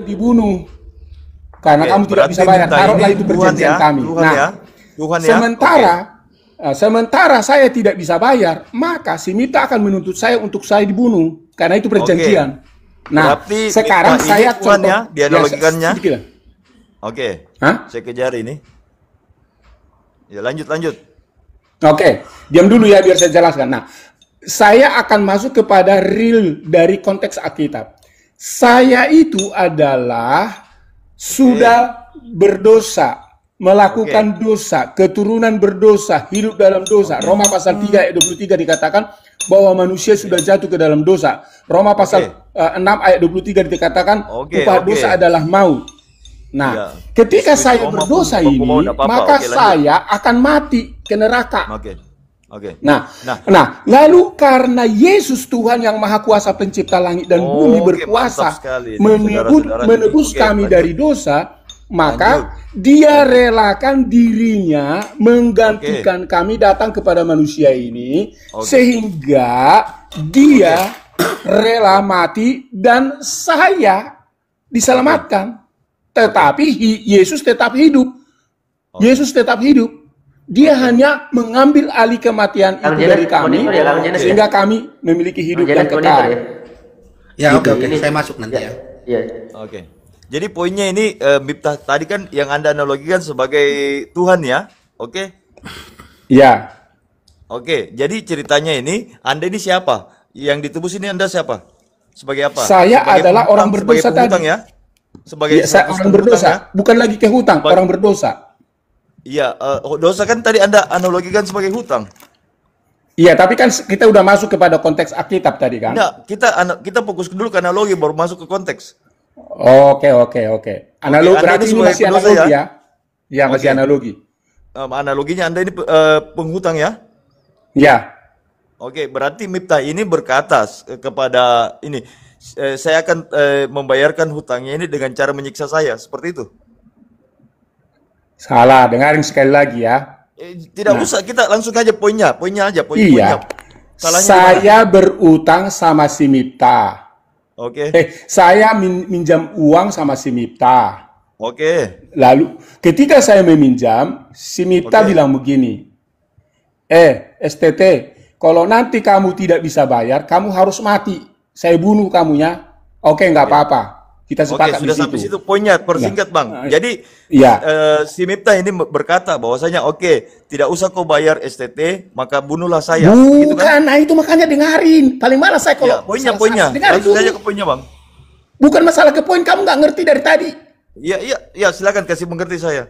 dibunuh karena Oke, kamu tidak berarti bisa bayar. minta Taruhlah ini itu Tuhan perjanjian ya, kami. Tuhan Nah, ya, Tuhan ya. sementara sementara saya tidak bisa bayar, maka si Mita akan menuntut saya untuk saya dibunuh karena itu perjanjian. Nah, Berarti sekarang Mita saya ini Tuhan contoh ya, dianalogikannya. sedikit lah. Oke, Hah? saya kejar ini. Ya lanjut. Oke, diam dulu ya biar saya jelaskan. Nah, saya akan masuk kepada real dari konteks Alkitab. Saya itu adalah sudah berdosa, melakukan dosa, keturunan berdosa, hidup dalam dosa. Roma pasal 3 ayat 23 dikatakan bahwa manusia sudah jatuh ke dalam dosa. Roma pasal 6 ayat 23 dikatakan upah dosa adalah maut. Nah, ketika saya berdosa ini, maka saya akan mati ke neraka. Nah, lalu karena Yesus Tuhan yang Maha Kuasa Pencipta langit dan bumi berkuasa menebus kami dari dosa, maka Dia relakan dirinya menggantikan kami datang kepada manusia ini, sehingga Dia rela mati dan saya diselamatkan. Tetapi Yesus tetap hidup. Yesus tetap hidup. Dia hanya mengambil alih kematian itu dari kami, sehingga kami memiliki hidup yang kekal. Ya, oke. Saya masuk nanti ya. Oke. Jadi poinnya ini, Miftah, tadi kan yang Anda analogikan sebagai Tuhan ya, oke? Ya. Oke, jadi ceritanya ini, Anda ini siapa? Yang ditebus ini Anda siapa? Sebagai apa? Saya sebagai adalah orang berdosa tadi. Ya? Sebagai saya orang berdosa, ya? Bukan lagi ke hutang, orang berdosa. Iya, dosa kan tadi Anda analogikan sebagai hutang. Iya, tapi kan kita udah masuk kepada konteks Alkitab tadi kan? Enggak, kita fokus dulu ke analogi baru masuk ke konteks. Oke. Analogi berarti ini masih analogi ya? Ya, masih analogi. Analoginya Anda ini penghutang ya? Ya. Oke, berarti Miftah ini berkata kepada ini, saya akan membayarkan hutangnya ini dengan cara menyiksa saya, seperti itu. Salah, dengarin sekali lagi ya. Tidak usah, kita langsung aja poinnya aja. Iya. Saya berutang sama si Miftah. Oke. Saya minjam uang sama si Miftah. Oke. Lalu ketika saya meminjam, si Miftah bilang begini, STT, kalau nanti kamu tidak bisa bayar, kamu harus mati. Saya bunuh kamunya. Oke, nggak apa-apa. Kita sepakat sudah sampai situ poinnya, persingkat Bang. Jadi si Miftah ini berkata bahwasanya tidak usah kau bayar STT, maka bunuhlah saya. Bukan, gitu kan? Nah itu makanya dengarin. Paling malas saya kalau poinnya. Langsung saja ke poinnya Bang. Bukan masalah ke poin, kamu nggak ngerti dari tadi. Iya, silakan kasih mengerti saya.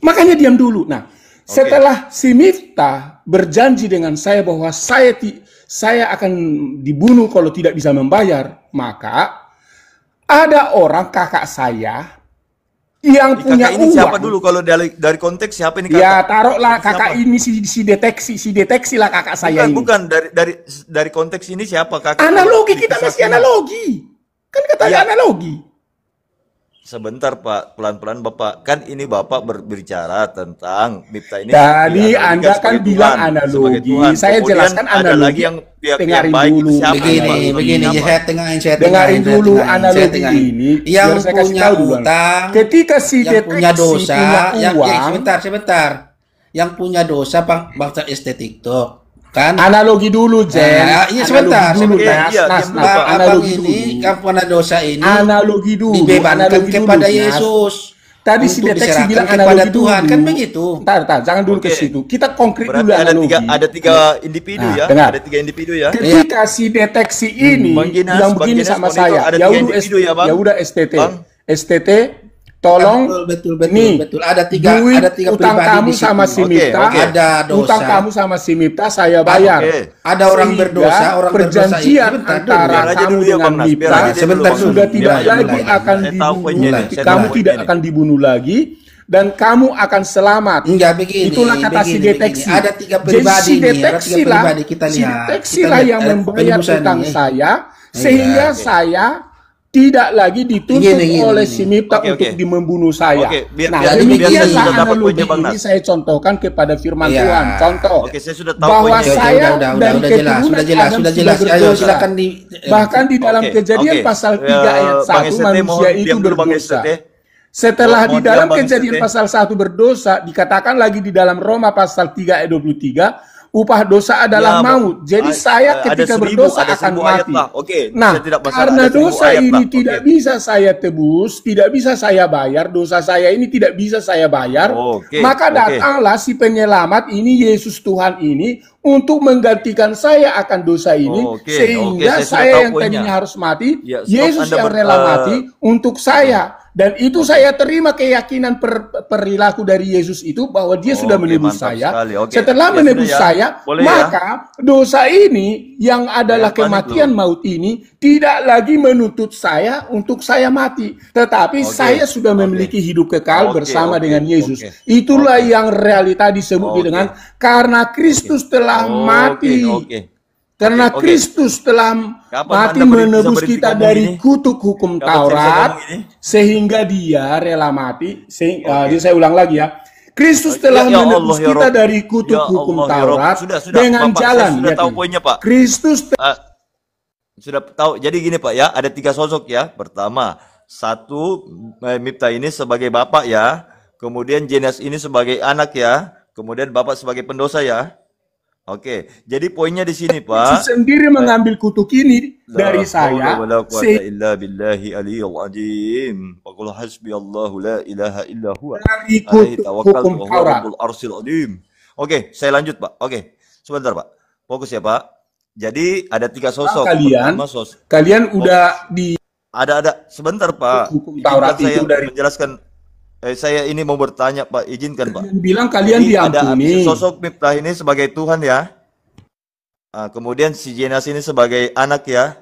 Makanya diam dulu. Nah, setelah si Miftah berjanji dengan saya bahwa saya akan dibunuh kalau tidak bisa membayar, maka ada orang kakak saya yang punya kakak ini uang. Siapa dulu kalau dari konteks siapa ini kakak? Ya taruhlah kakak ini si deteksi lah kakak saya ini. Bukan dari konteks ini siapa kakak? Analogi, kita masih analogi. Kan katanya analogi. Sebentar Pak, pelan-pelan Bapak. Kan ini Bapak berbicara tentang Miftah ini. Tadi Anda kan bilang analogi. Saya jelaskan analogi. Ada lagi yang pihak yang baik dulu. Siapa? Begini, saya dengarin dulu analogi ini. Yang punya utang, ketika si yang punya dosa, punya uang, sebentar. Yang punya dosa bangsa estetik kan? Analogi dulu, Jen. Iya sebentar. Abang ini yang punya dosa ini analogi dulu. Dibebankan kepada Yesus. Tadi si deteksi bilang analogi Tuhan dulu. Kan begitu. Entar, jangan dulu ke situ. Kita konkret dulu analogi. Ada tiga individu ya. Dengar. Ada 3 individu ya. Ketika si deteksi ini bilang begini sama saya, ya udah STT, tolong betul. Ada tiga utang kamu sama si Miftah, ada dosa. Utang kamu sama si Miftah saya bayar. Ada orang berdosa, perjanjian antara kamu dengan Miftah sudah tidak lagi akan dibunuh. Kamu tidak akan dibunuh lagi dan kamu akan selamat. Itulah kata si deteksi. Ada 3 pribadi si deteksi lah yang membayar utang saya sehingga saya tidak lagi dituntut Gini. oleh si Miftah Oke, untuk oke. membunuh saya. Oke, biar demikian saya sudah dapat analogi poinnya, Bang ini Nas. saya contohkan kepada firman Iya. Tuhan. Contoh, Oke, saya sudah tahu bahwa poinnya. saya udah dari jelas, keturunan Adam sudah jelas. sudah Ayo berdosa. silakan Bahkan di dalam Oke, Kejadian oke. pasal 3 ayat Bang 1 ST, manusia mohon itu diam dulu, Bang berdosa. ST. Setelah di Mohon dalam diam, Bang Kejadian ST. pasal 1 berdosa, dikatakan lagi di dalam Roma pasal 3 ayat 23, upah dosa adalah Ya, maut. Jadi saya ada ketika 1000, berdosa ada akan 1000 ayat mati. lah. Oke, Nah, saya tidak masalah, karena ada 1000 dosa ayat ini lah. tidak Oke. bisa saya tebus, tidak bisa saya bayar, dosa saya ini tidak bisa saya bayar, Oke, maka oke. datanglah si penyelamat ini, Yesus Tuhan ini, untuk menggantikan saya akan dosa ini, Oke, sehingga oke, saya sudah saya tahu yang poinnya. tadinya harus mati, Ya, stop, Yesus Anda yang rela mati untuk saya. Dan itu saya terima keyakinan perilaku dari Yesus itu bahwa dia sudah Oke, menebus mantap saya. sekali. Oke. Setelah Ya, menebus sudah ya. saya, Boleh ya. maka dosa ini yang adalah Jangan panik kematian maut ini tidak lagi menuntut saya untuk saya mati, tetapi Oke, saya sudah oke. memiliki hidup kekal Oke, bersama oke, dengan Yesus. oke. Itulah Oke. yang realita disebut Oke. dengan karena Kristus telah mati. Oke. Karena Oke. Kristus telah Kapan mati Anda bisa menebus berhenti kita ngomong dari ini? kutuk hukum Kapan saya bisa Taurat, ngomong ini? sehingga dia rela mati. Oke. Jadi saya ulang lagi ya. Kristus Ya, telah ya Allah, menebus ya kita Rob. dari kutuk Ya hukum Allah, ya Rob. Taurat Sudah, dengan Bapak, jalan. saya sudah lihat tahu ini. poinnya, Pak. Kristus Sudah tahu. Jadi gini, Pak ya, ada 3 sosok ya. Pertama, satu Miftah ini sebagai bapak ya. Kemudian Jenas ini sebagai anak ya. Kemudian bapak sebagai pendosa ya. Oke, jadi poinnya di sini, Yesus Pak. sendiri mengambil kutuk ini dari saya, Wala quwwata sehingga illa billahi aliyil azim. Wa qul hasbiyallahu la ilaha illa huwa. dari Alaihi kutuk tawakkaltu hukum wa huwa Taurat. rabbul arsyil azim. Oke, saya lanjut, Pak. Oke. Sebentar, Pak. Fokus ya, Pak. Jadi ada 3 sosok. Kalian, Pertama, kalian udah di ada sebentar, Pak. hukum Izinkan Taurat saya itu dari menjelaskan. Saya ini mau bertanya, Pak. Izinkan, Pak. kalian bilang kalian Jadi ada diampuni. sosok Miftah ini sebagai Tuhan ya. Kemudian si Jenas ini sebagai anak ya.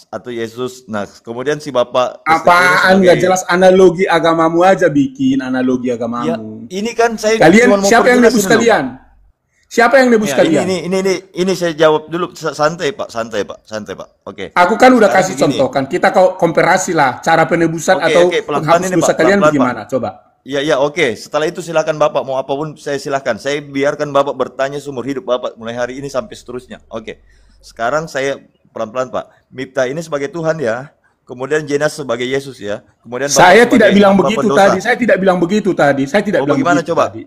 Atau Yesus. Nah, kemudian si Bapak Apaan nggak jelas, analogi agamamu aja bikin analogi Ya, agamamu. ini kan saya Kalian cuma mau siapa yang perjelas nebus ini loh, kalian? Siapa yang nebus Ya, kalian? ini saya jawab dulu. Santai, Pak. Santai, Pak. Oke. Aku kan udah Sekarang kasih begini. contoh kan. Kita komparasi lah cara penebusan Oke, atau oke, pelan-pelan penghapus ini, dosa Pak, kalian pelan-pelan, bagaimana? Coba. Ya, oke. Setelah itu silakan Bapak mau apapun saya silakan. Saya biarkan Bapak bertanya seumur hidup Bapak mulai hari ini sampai seterusnya. Oke. Sekarang saya pelan-pelan, Pak. Miftah ini sebagai Tuhan ya. Kemudian Jenas sebagai Yesus ya. Kemudian Bapak Saya sebagai tidak bilang hamba begitu pendosa. tadi. Saya tidak bilang begitu tadi. Saya tidak bilang Bagaimana begitu coba? tadi.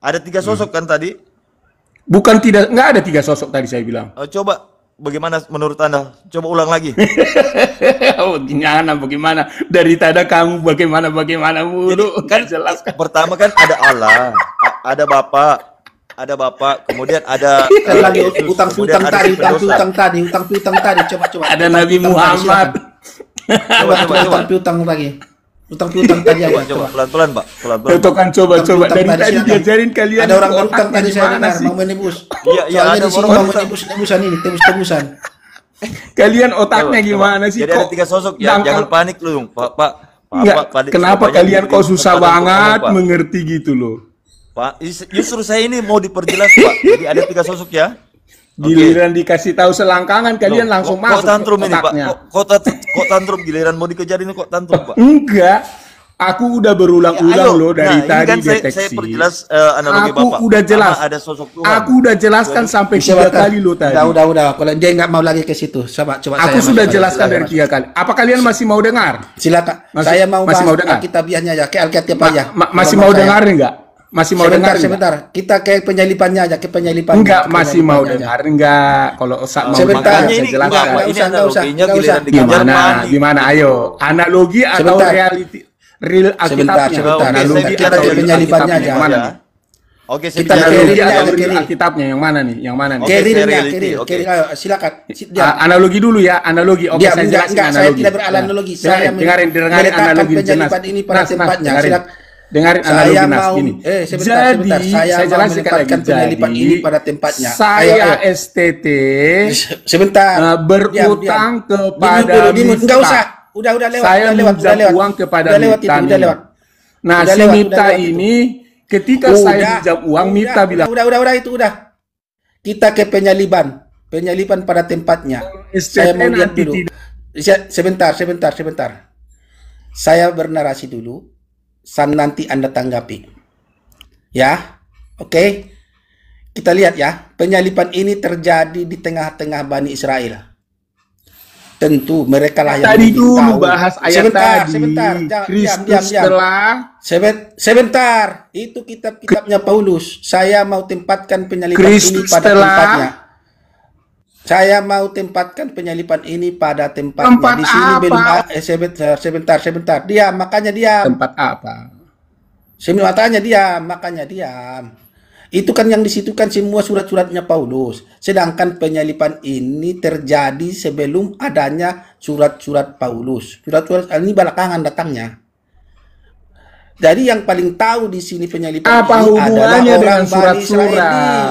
Ada 3 sosok kan tadi? Bukan tidak, nggak ada 3 sosok tadi saya bilang. Coba bagaimana menurut Anda? Coba ulang lagi. Bagaimana? Dari tadi kamu bagaimana mulu. Kan jelas kan. Pertama kan ada Allah, ada Bapak, kemudian ada Kan lagi Yesus, utang kemudian piutang ada tadi, si pendosa. utang piutang tadi, coba. Ada Nabi Muhammad. Coba. Utang piutang lagi. Utang piutang tadi aja, Coba coba. pelan-pelan, Pak. Pelan-pelan. Contoh kan coba Utang dari tadi tadi silakan. diajarin kalian. Ada orang itu berutang otaknya tadi saya gimana dengar sih? mau menebus. Iya, Soalnya ada di sini orang mau berutang. menebus-nebusan ini, tebus-tebusan. Kalian otaknya Coba. gimana sih? Jadi ada 3 sosok ya, Dangkal- jangan panik lu, Pak. Enggak, kenapa Banyak kalian kok susah kesempatan untuk banget ngomong, Pak. mengerti gitu loh? Pak, justru saya ini mau diperjelas, Pak. Jadi ada 3 sosok ya. Giliran dikasih tahu selangkangan kalian Loh, langsung kok masuk tantrum ke ini, Pak? otaknya. Kok tantrum giliran mau dikejar ini kok tantrum, Pak? Enggak, aku udah berulang-ulang Ayo. loh dari Nah, ini tadi kan saya deteksi. perjelas analogi Aku Bapak. udah jelas. Pertama ada sosok Tuhan. Aku udah jelaskan sampai 3 kali loh tadi. Udah. Kalau dia nggak mau lagi ke situ, coba. Aku sudah jelaskan dari 3 kali. Apa kalian masih mau dengar? Silakan. Masih- Saya mau masih mau bahas dengar? Alkitabiahnya aja, ke Alkitab aja. Masih mau dengar enggak? Masih mau dengar enggak? Sebentar. Kita ke penyelipannya aja, ke penyelipannya. Enggak, Ke masih mau penyelipannya aja. dengar enggak? Kalau mau Sebentar. dengar, Makanya saya ini jelaskan. Bapak, ini Nggak usah. analoginya Nggak giliran usah. dikejar Gimana? panik. Gimana? Ayo, analogi atau Sebentar. reality? Real Alkitabnya. Sebentar. Analogi Saya Kita atau ke real penyelipannya Alkitabnya? aja. Yang mana Ya. nih? Oke, saya Kita bicara ke dulu. Analogi reality atau aja, real Keril. Alkitabnya? Yang mana nih? Yang mana nih? Oke, Keril, saya enggak, reality, Keril. oke. Keril, ayo, silakan. Diam. Analogi dulu ya, analogi. Oke, Diam, saya enggak, jelasin saya analogi. tidak beranalogi. Nah, Saya dengarin meletakkan analogi jelas. penyelipan ini pada tempatnya. Dengarin Saya analogi Nas mau, gini. sebentar. Saya mau jelaskan menempatkan lagi. penyelipan Jadi, ini pada tempatnya. Saya Ayo. STT Sebentar. berutang Diam. kepada Dimut. Enggak Miftah. usah. Udah lewat. Saya udah lewat. minjam uang kepada udah lewat Miftah itu, udah nih. lewat. Nah, Udah si lewat, Miftah udah lewat ini ketika saya minjam uang, Miftah bilang, udah itu udah. Kita ke penyelipan pada tempatnya. STT Saya mau lihat nanti dulu. tidak Sebentar. Saya bernarasi dulu, nanti Anda tanggapi. Ya, oke. Kita lihat ya, penyalipan ini terjadi di tengah-tengah Bani Israel. Tentu mereka lah yang tadi dulu tahu. bahas ayat Sebentar. Kristus Diam. telah Sebentar. Itu kitab-kitabnya Paulus. Saya mau tempatkan penyalipan Kristus ini pada telah tempatnya. Saya mau tempatkan penyalipan ini pada tempatnya. Tempat Di sini apa? belum sebentar. Diam, makanya diam. tempat apa? Makanya diam. Itu kan yang di situ kan semua surat-suratnya Paulus. Sedangkan penyalipan ini terjadi sebelum adanya surat-surat Paulus. Surat-surat ini belakangan datangnya. Jadi yang paling tahu di sini penyalipan Apa ini adalah hubungannya orang dengan Bani surat-surat?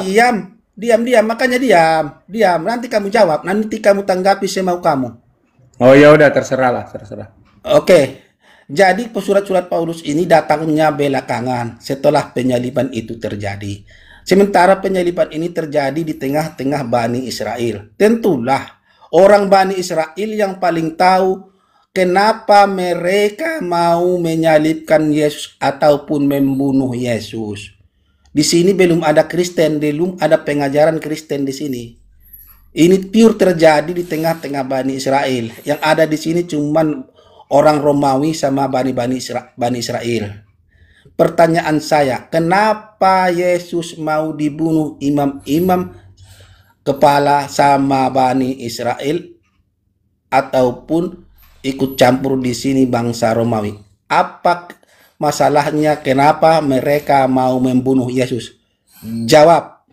Israel. Diam. Makanya diam. Nanti kamu jawab. Nanti kamu tanggapi semau kamu. Oh ya udah, terserah. Oke. Jadi surat-surat Paulus ini datangnya belakangan setelah penyalipan itu terjadi. Sementara penyalipan ini terjadi di tengah-tengah Bani Israel. Tentulah orang Bani Israel yang paling tahu kenapa mereka mau menyalibkan Yesus ataupun membunuh Yesus. Di sini belum ada Kristen, belum ada pengajaran Kristen di sini. Ini pure terjadi di tengah-tengah Bani Israel. Yang ada di sini cuman orang Romawi sama Bani Israel. Pertanyaan saya, kenapa Yesus mau dibunuh imam-imam kepala sama Bani Israel ataupun ikut campur di sini bangsa Romawi? Apa masalahnya, kenapa mereka mau membunuh Yesus? Jawab.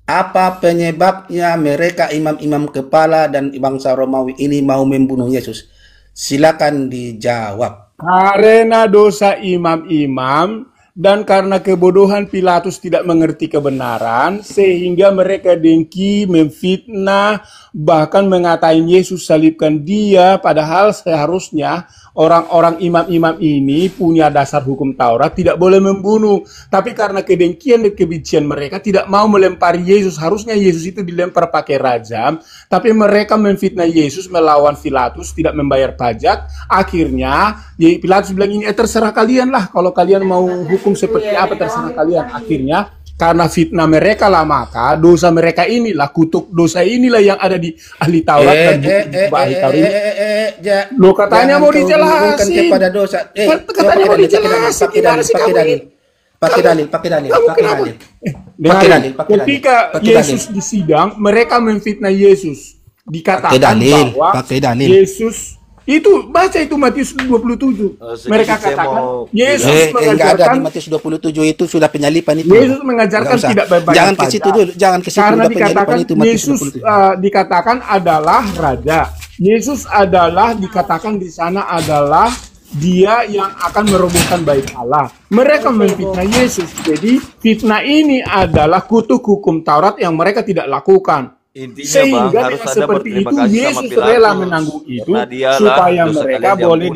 Apa penyebabnya mereka imam-imam kepala dan bangsa Romawi ini mau membunuh Yesus? Silakan dijawab. Karena dosa imam-imam dan karena kebodohan Pilatus tidak mengerti kebenaran, sehingga mereka dengki, memfitnah, bahkan mengatain Yesus salibkan dia, padahal seharusnya orang-orang imam-imam ini punya dasar hukum Taurat, tidak boleh membunuh. Tapi karena kedengkian dan kebencian mereka tidak mau melempari Yesus, harusnya Yesus itu dilempar pakai rajam, tapi mereka memfitnah Yesus, melawan Pilatus, tidak membayar pajak. Akhirnya Pilatus bilang ini terserah kalian lah, kalau kalian mau hukum seperti apa terserah kalian. Akhirnya karena fitnah mereka lah, maka dosa mereka inilah, kutuk dosa inilah yang ada di ahli Taurat dan buku ahli Taurat ini. Lo katanya mau dijelasin kepada dosa. katanya mau dijelasin. Pakai dalil. Ketika Yesus di sidang, mereka memfitnah Yesus, dikatakan bahwa Yesus itu, baca itu Matius 27. Mereka katakan Yesus mengajarkan, enggak ada di Matius 27 itu sudah penyalipan itu. Yesus mengajarkan tidak berbayar jangan pajak. ke situ dulu, jangan ke situ. Karena dikatakan Yesus dikatakan adalah raja. Yesus adalah dikatakan di sana adalah dia yang akan merobohkan bait Allah. Mereka memfitnah Yesus. Jadi fitnah ini adalah kutuk hukum Taurat yang mereka tidak lakukan. Intinya Sehingga harus dengan ada seperti berterima itu kasih sama Yesus Pilatus. rela menanggung itu supaya mereka boleh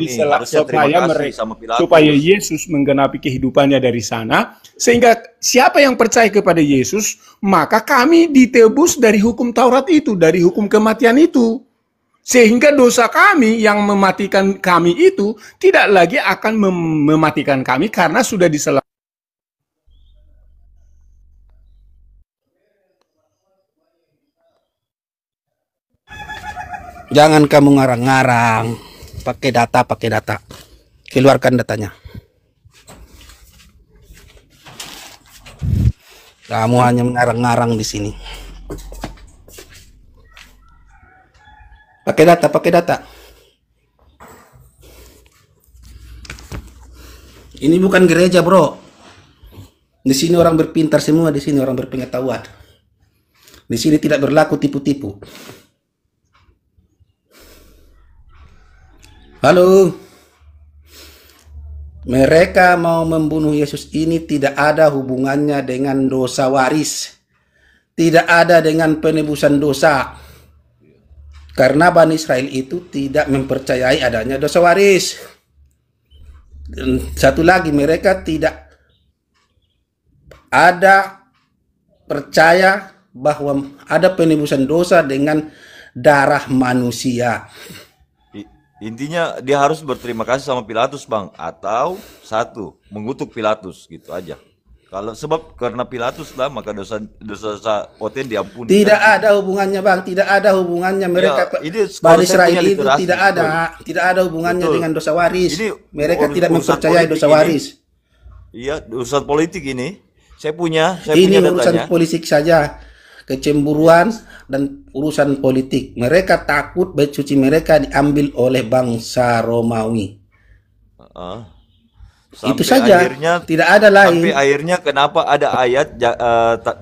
supaya Yesus menggenapi kehidupannya dari sana, sehingga siapa yang percaya kepada Yesus maka kami ditebus dari hukum Taurat itu, dari hukum kematian itu, sehingga dosa kami yang mematikan kami itu tidak lagi akan mematikan kami karena sudah diselamatkan. Jangan kamu ngarang-ngarang. Pakai data. Keluarkan datanya. Kamu hanya ngarang-ngarang di sini. Pakai data. Ini bukan gereja, bro. Di sini orang berpintar semua, di sini orang berpengetahuan. Di sini tidak berlaku tipu-tipu. Halo. Mereka mau membunuh Yesus ini tidak ada hubungannya dengan dosa waris. Tidak ada dengan penebusan dosa. Karena Bani Israel itu tidak mempercayai adanya dosa waris. Dan satu lagi, mereka tidak ada percaya bahwa ada penebusan dosa dengan darah manusia. Intinya dia harus berterima kasih sama Pilatus, Bang, atau satu, mengutuk Pilatus, gitu aja. Kalau sebab karena Pilatus lah, maka dosa Oten diampuni. Tidak ada hubungannya, Bang. Tidak ada hubungannya. Mereka ini Bani kalau saya Israel punya itu literasi, tidak ada hubungannya Betul. dengan dosa waris. Ini Mereka tidak urusan mempercayai politik dosa ini. waris. Iya, urusan politik ini. Saya punya Ini urusan datanya. politik saja, kecemburuan dan urusan politik. Mereka takut bait suci mereka diambil oleh bangsa Romawi. Itu saja, Akhirnya, tidak ada lain. sampai akhirnya kenapa ada ayat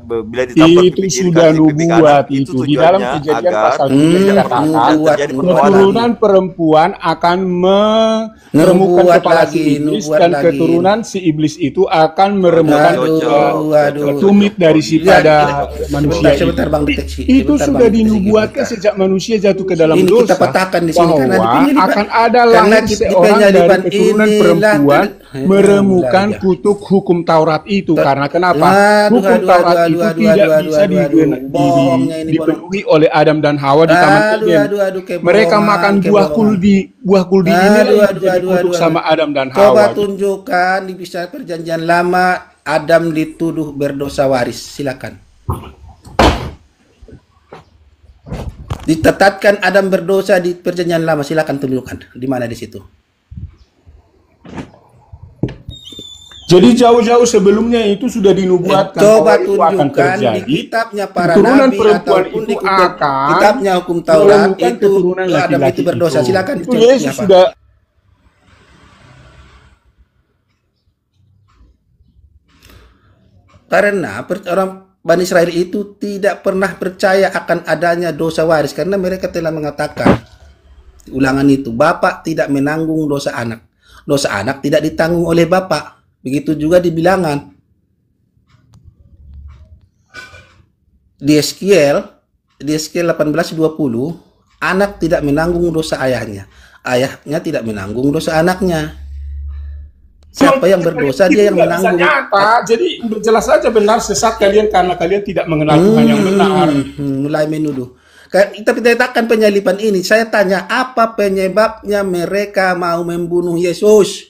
bila ditampar Itu pipi kiri sudah kasih pipi kanan, nubuat itu itu di dalam tujuannya Kejadian agar pasal 7 tidak dikatakan nubuat, terjadi nubuat perlawanan. keturunan perempuan akan meremukkan Nubuat kepala lagi, si iblis nubuat dan lagi. keturunan si iblis itu akan meremukkan Aduh. tumit dari si pada manusia Sebentar, itu. Bang Deteksi. Itu Sebentar, sudah Bang Deteksi. dinubuatkan sejak manusia jatuh ke dalam Ini dosa kita patahkan di sini karena bahwa di akan ada karena lahir di seorang dari penyaliban keturunan inilah perempuan meremukkan ya. kutuk hukum Taurat itu. Karena kenapa? Aduh, Hukum aduh, Taurat aduh, itu aduh, tidak aduh, bisa aduh, aduh. Bohongnya ini, dipenuhi oleh Adam dan Hawa di Taman Eden. Mereka makan buah kuldi ini yang dikutuk sama Adam dan Coba Hawa. tunjukkan di kisah perjanjian lama Adam dituduh berdosa waris. Silakan. Ditetapkan Adam berdosa di perjanjian lama. Silakan tunjukkan di mana di situ. Jadi jauh-jauh sebelumnya itu sudah dinubuatkan Coba bahwa itu akan tunjukkan di terjadi. kitabnya para Keturunan nabi perempuan ataupun itu di akan kitabnya hukum Taurat meremukkan itu keturunan Adam laki-laki itu berdosa. itu. Silakan Itu dicek Yesus apa. sudah. Karena orang Bani Israel itu tidak pernah percaya akan adanya dosa waris karena mereka telah mengatakan ulangan itu, bapak tidak menanggung dosa anak. Dosa anak tidak ditanggung oleh bapak. Begitu juga di bilangan. Di Eskiel 18:20, anak tidak menanggung dosa ayahnya. Ayahnya tidak menanggung dosa anaknya. Siapa yang berdosa dia yang menanggung. Nyata. Jadi jelas saja benar sesat kalian karena kalian tidak mengenal Tuhan yang benar. Mulai menuduh. Kita katakan penyaliban ini. Saya tanya, apa penyebabnya mereka mau membunuh Yesus?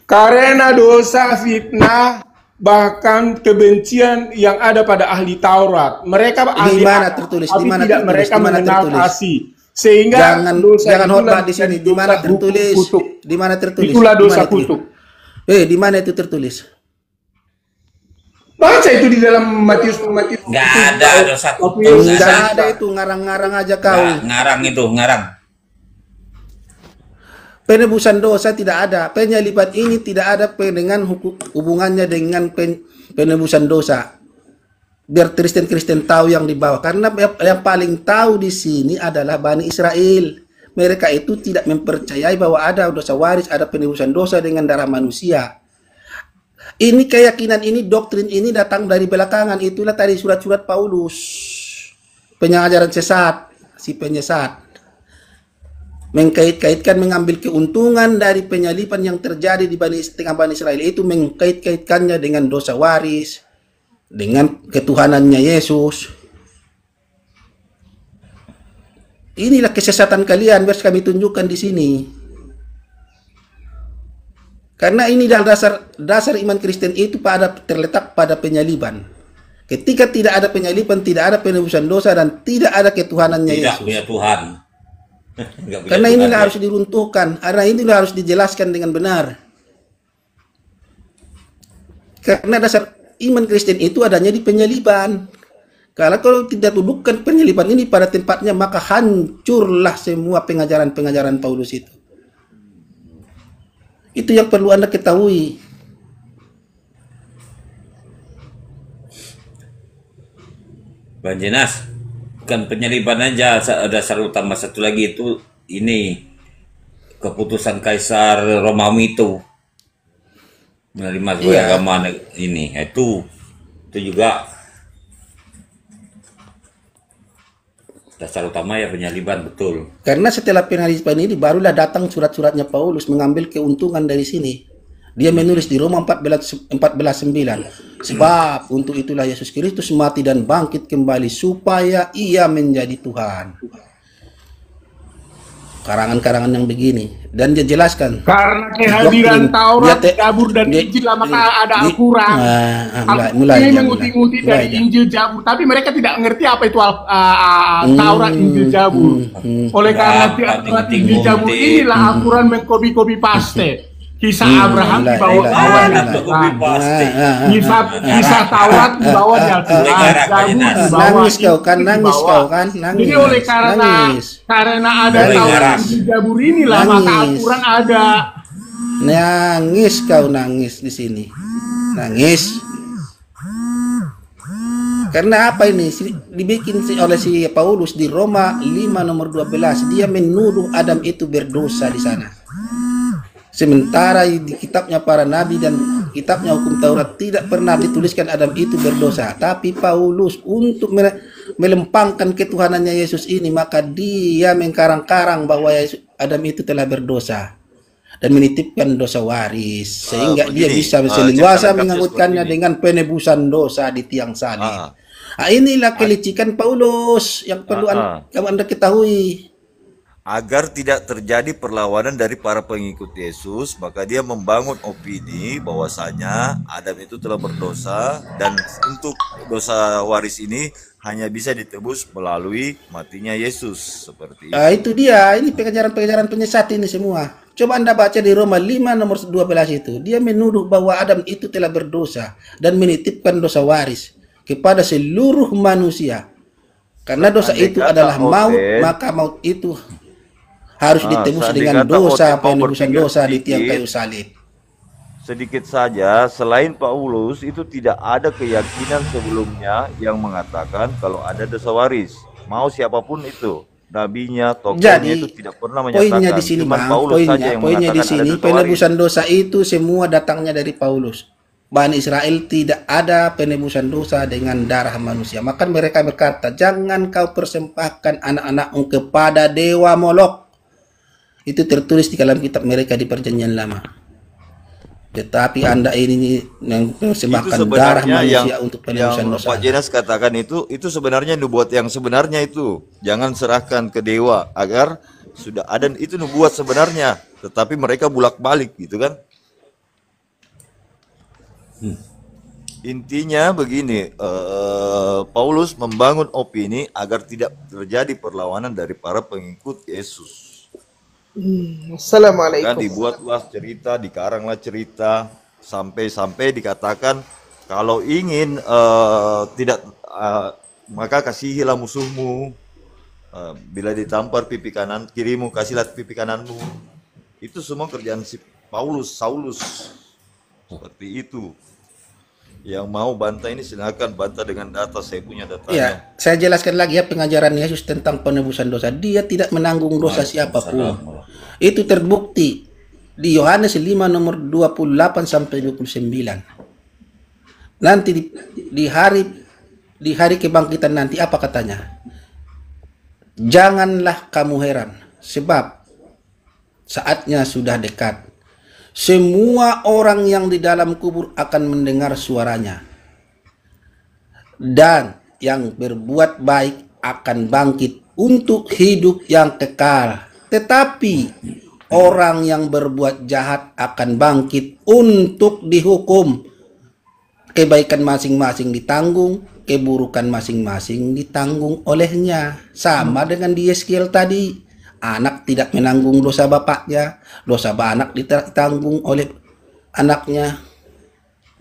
Karena dosa, fitnah, bahkan kebencian yang ada pada ahli Taurat. Mereka ahli mana Taurat, tertulis? tapi Di mana tidak tertulis? mereka Di mana mengenal tertulis? kasih. Sehingga Jangan khotbah di sini. Di mana tertulis? Di mana tertulis? Itulah Di dosa mana tertulis? kutuk. Di mana itu tertulis? Baca itu di dalam Matius. Nggak ada dosa kutuk. Enggak ada itu, ngarang-ngarang aja kau. Ngarang itu, ngarang. Penebusan dosa tidak ada. Penyaliban ini tidak ada dengan hubungannya dengan penebusan dosa. Biar Kristen-Kristen tahu yang dibawa. Karena yang paling tahu di sini adalah Bani Israel. Mereka itu tidak mempercayai bahwa ada dosa waris, ada penebusan dosa dengan darah manusia. Ini keyakinan ini, doktrin ini datang dari belakangan. Itulah tadi surat-surat Paulus. Pengajaran sesat, si penyesat. Mengkait-kaitkan, mengambil keuntungan dari penyaliban yang terjadi di tengah Bani Israel itu, mengkait-kaitkannya dengan dosa waris, dengan ketuhanannya Yesus. Inilah kesesatan kalian, harus kami tunjukkan di sini. Karena ini dasar iman Kristen itu terletak pada penyaliban. Ketika tidak ada penyaliban, tidak ada penebusan dosa, dan tidak ada ketuhanannya Tidak Yesus. punya Tuhan. Nggak punya Karena Tuhan, inilah ya. harus diruntuhkan, karena inilah harus dijelaskan dengan benar. Karena dasar iman Kristen itu adanya di penyaliban. Kalau tidak dudukkan penyaliban ini pada tempatnya, maka hancurlah semua pengajaran-pengajaran Paulus itu. Itu yang perlu Anda ketahui. Bang Jenas, bukan penyaliban aja, dasar utama satu lagi itu ini keputusan Kaisar Romawi itu menerima sebagai agama ini, itu juga dasar utama ya, penyaliban, betul. Karena setelah penyaliban ini barulah datang surat-suratnya Paulus mengambil keuntungan dari sini. Dia menulis di Roma 14:9. Sebab untuk itulah Yesus Kristus mati dan bangkit kembali supaya ia menjadi Tuhan. Karangan-karangan yang begini. Dan dia jelaskan. Karena kehadiran Taurat, Zabur, dan Injil, maka ada Al-Quran. Mulai ini mengutip-ngutip dari Injil, Zabur. Tapi mereka tidak mengerti apa itu Taurat, Injil, Zabur. Oleh karena Taurat, Injil, Zabur inilah Al-Quran mengkopi-kopi paste. Kisah Abraham dibawa kisah Taurat dibawa di Al-Quran, nangis kau kan, nangis. Jadi oleh karena ada Taurat di Zabur inilah maka Al-Quran ada. Nangis kau, nangis di sini, nangis. Karena apa ini dibikin oleh si Paulus di Roma 5:12. Dia menuduh Adam itu berdosa di sana. Sementara di kitabnya para nabi dan kitabnya hukum Taurat tidak pernah dituliskan Adam itu berdosa. Tapi Paulus untuk melempangkan ketuhanannya Yesus ini, maka dia mengkarang-karang bahwa Adam itu telah berdosa dan menitipkan dosa waris, sehingga dia bisa seleluasa mengangkutkannya dengan penebusan dosa di tiang salib. Inilah kelicikan Paulus yang perlu Anda ketahui. Agar tidak terjadi perlawanan dari para pengikut Yesus, maka dia membangun opini bahwasanya Adam itu telah berdosa dan untuk dosa waris ini hanya bisa ditebus melalui matinya Yesus. Seperti itu. Itu dia, ini pengajaran-pengajaran penyesat ini semua. Coba Anda baca di Roma 5:12 itu. Dia menuduh bahwa Adam itu telah berdosa dan menitipkan dosa waris kepada seluruh manusia. Karena dosa itu adalah maut, maka maut itu harus ditebus dengan dosa, penebusan dosa di tiang kayu salib. Sedikit saja, selain Paulus itu tidak ada keyakinan sebelumnya yang mengatakan kalau ada dosa waris. Mau siapapun itu, nabinya, tokohnya itu tidak pernah menyatakan. Poinnya di sini, Cuma Paulus saja yang poinnya di mengatakan sini, ada dosa penebusan waris. dosa itu semua datangnya dari Paulus. Bani Israel tidak ada penebusan dosa dengan darah manusia. Maka mereka berkata, jangan kau persembahkan anak-anakmu kepada dewa Molok. Itu tertulis di dalam kitab mereka di Perjanjian Lama. Tetapi Anda ini yang persembahkan darah manusia untuk penebusan dosa. Pak Jenas katakan itu sebenarnya nubuat yang sebenarnya itu. Jangan serahkan ke dewa agar sudah ada, itu nubuat sebenarnya. Tetapi mereka bulak-balik gitu kan. Intinya begini, Paulus membangun opini agar tidak terjadi perlawanan dari para pengikut Yesus. Assalamualaikum. Kan dibuatlah cerita, dikaranglah cerita, sampai dikatakan kalau ingin tidak maka kasihilah musuhmu, bila ditampar pipi kanan kirimu kasihlah pipi kananmu. Itu semua kerjaan si Saulus seperti itu. Yang mau bantah ini silakan bantah dengan data, saya punya datanya. Ya, saya jelaskan lagi ya pengajaran Yesus tentang penebusan dosa. Dia tidak menanggung dosa siapapun. Itu terbukti di Yohanes 5:28-29. Nanti di hari kebangkitan nanti apa katanya? Janganlah kamu heran, sebab saatnya sudah dekat. Semua orang yang di dalam kubur akan mendengar suaranya. Dan yang berbuat baik akan bangkit untuk hidup yang kekal. Tetapi orang yang berbuat jahat akan bangkit untuk dihukum. Kebaikan masing-masing ditanggung, keburukan masing-masing ditanggung olehnya. Sama dengan di Yeskiel tadi. Anak tidak menanggung dosa bapaknya, dosa anak ditanggung oleh anaknya.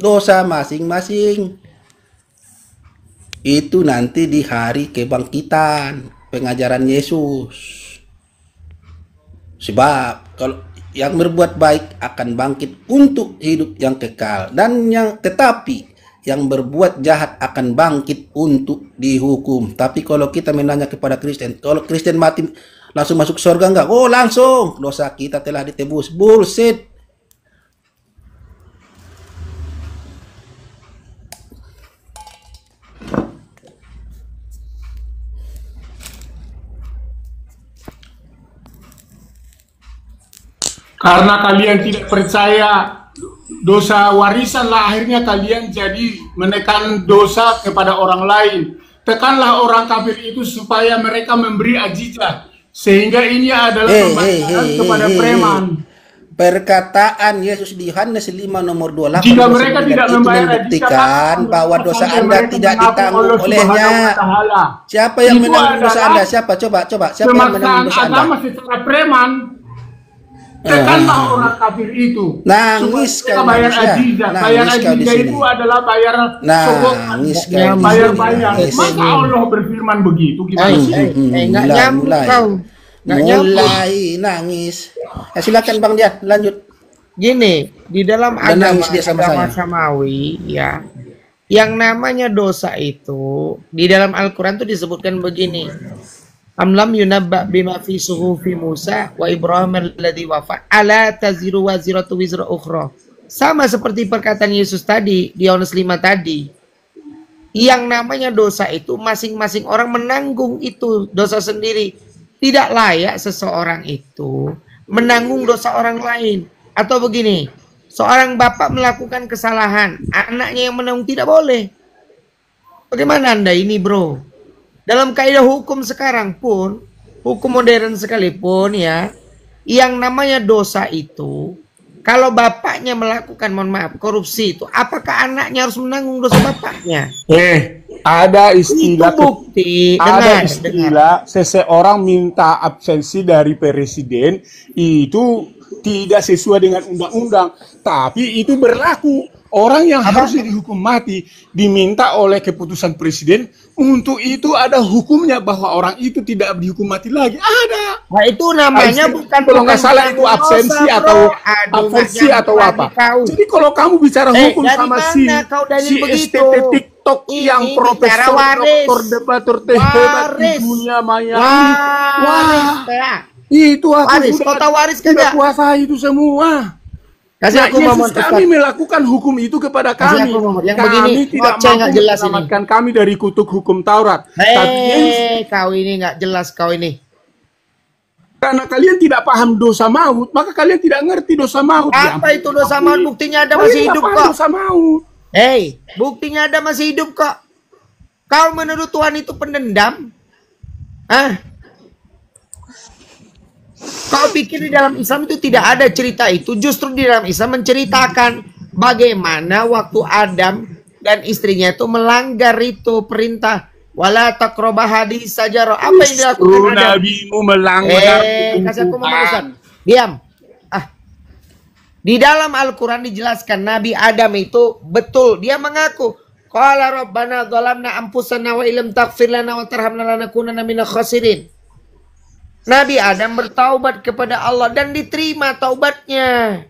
Dosa masing-masing. Itu nanti di hari kebangkitan, pengajaran Yesus. Sebab kalau yang berbuat baik akan bangkit untuk hidup yang kekal, dan tetapi yang berbuat jahat akan bangkit untuk dihukum. Tapi kalau kita menanya kepada Kristen, kalau Kristen mati langsung masuk surga enggak? Oh, langsung. Dosa kita telah ditebus. Bullshit. Karena kalian tidak percaya dosa warisan lah, akhirnya kalian jadi menekan dosa kepada orang lain. Tekanlah orang kafir itu supaya mereka memberi ajizah, sehingga ini adalah pembayaran kepada preman. Perkataan Yesus di Yohanes 5 nomor 28 Jika mereka tidak itu membayar membuktikan bahwa dosa Anda mereka tidak mengaku ditanggung Allah olehnya. Subhanahu wa Ta'ala. Siapa yang Itu menanggung dosa adalah Anda? Siapa? Coba. Siapa yang menanggung Pemaksaan dosa Anda? agama secara preman. Tekanlah orang kafir itu. Nangis Supaya kau, bayar nangis ya. ajizah. Nangis Bayar kau di ajizah sini. itu adalah bayar Nangis kau di bayar sini. bayar. Nangis. Masa Allah berfirman begitu? Gimana sih? Nggak nyambung kau. Nggak nyambung. Mulai nangis. Ya, silakan Bang Dian, lanjut. Gini, di dalam Dan agama, nangis dia sama agama saya. samawi, ya, yang namanya dosa itu di dalam Al-Quran itu disebutkan begini. Amlam yunabba bima fi suhufi Musa wa Ibrahim alladhi wafa ala taziru waziratu wizra ukhra. Sama seperti perkataan Yesus tadi di Yohanes 5 tadi. Yang namanya dosa itu masing-masing orang menanggung itu dosa sendiri. Tidak layak seseorang itu menanggung dosa orang lain. Atau begini, seorang bapak melakukan kesalahan, anaknya yang menanggung, tidak boleh. Bagaimana Anda ini, bro? Dalam kaidah hukum sekarang pun, hukum modern sekalipun ya, yang namanya dosa itu, kalau bapaknya melakukan, mohon maaf, korupsi itu, apakah anaknya harus menanggung dosa bapaknya? Ada Itu istilah bukti. ada Dengar. istilah seseorang minta absensi dari presiden itu tidak sesuai dengan undang-undang, tapi itu berlaku. Orang yang harusnya dihukum mati diminta oleh keputusan presiden, untuk itu ada hukumnya bahwa orang itu tidak dihukum mati lagi. Ada. Nah, itu namanya bukan kalau nggak salah itu dosa, absensi bro. atau Aduh, absensi nggak atau nyambung apa. lagi kau. Jadi kalau kamu bicara hukum dari sama mana kau dalil si begitu? STT TikTok Ini yang bicara profesor, waris. doktor, debatur terhebat di Waris. dunia maya ini. Waris, Wah, ya. itu aku Waris, sudah, kau tahu waris sudah kagak? kuasai itu semua. Kasih Nah, aku Yesus momen kami melakukan hukum itu kepada Kasih kami. aku momen. Yang Kami begini, tidak ngoceh nggak mampu jelas ini. menyelamatkan kami dari kutuk hukum Taurat. Tapi Yesus, kau ini nggak jelas kau ini. karena kalian tidak paham dosa maut, maka kalian tidak ngerti dosa maut. Ya Apa itu dosa maut? Buktinya ada kalian masih nggak hidup paham kok. dosa maut. Buktinya ada masih hidup kok. Kau menuduh Tuhan itu pendendam? Kau pikir di dalam Islam itu tidak ada cerita itu? Justru di dalam Islam menceritakan bagaimana waktu Adam dan istrinya itu melanggar itu perintah wala taqrabah hadis sajarah. Apa yang dilakukan Justru Adam? nabimu melanggar hukum Kasih aku ngomong, Tuhan. Ustaz. Diam. Di dalam Al-Quran dijelaskan Nabi Adam itu betul, dia mengaku qala rabbana dhalamna anfusana wa illam taghfir lana wa tarhamna lanakunanna minal khasirin. Nabi Adam bertaubat kepada Allah dan diterima taubatnya.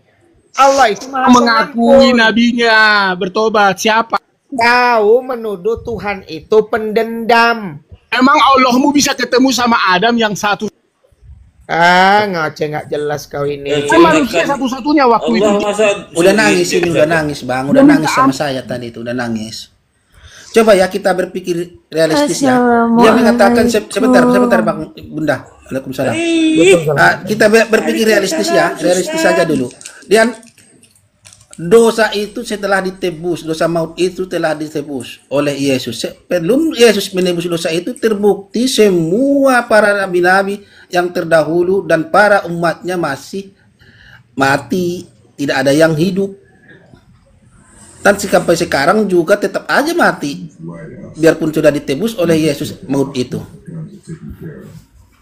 Allah itu Maha Mengakui Pengampun. nabinya bertobat. Siapa? Kau menuduh Tuhan itu pendendam. Emang Allahmu bisa ketemu sama Adam yang satu? Ngoceh nggak jelas kau ini. Manusia satu-satunya waktu itu. Allah masa Udah nangis ini, udah nangis Bang, udah nangis sama saya tadi itu, udah nangis. Coba ya kita berpikir realistis ya. Dia mengatakan sebentar Bang Bunda. Waalaikumsalam. Kita berpikir realistis ya, realistis saja dulu. Dan dosa itu setelah ditebus, dosa maut itu telah ditebus oleh Yesus. Sebelum Yesus menebus dosa itu terbukti semua para nabi-nabi yang terdahulu dan para umatnya masih mati, tidak ada yang hidup. Dan sampai sekarang juga tetap aja mati, biarpun sudah ditebus oleh Yesus maut itu.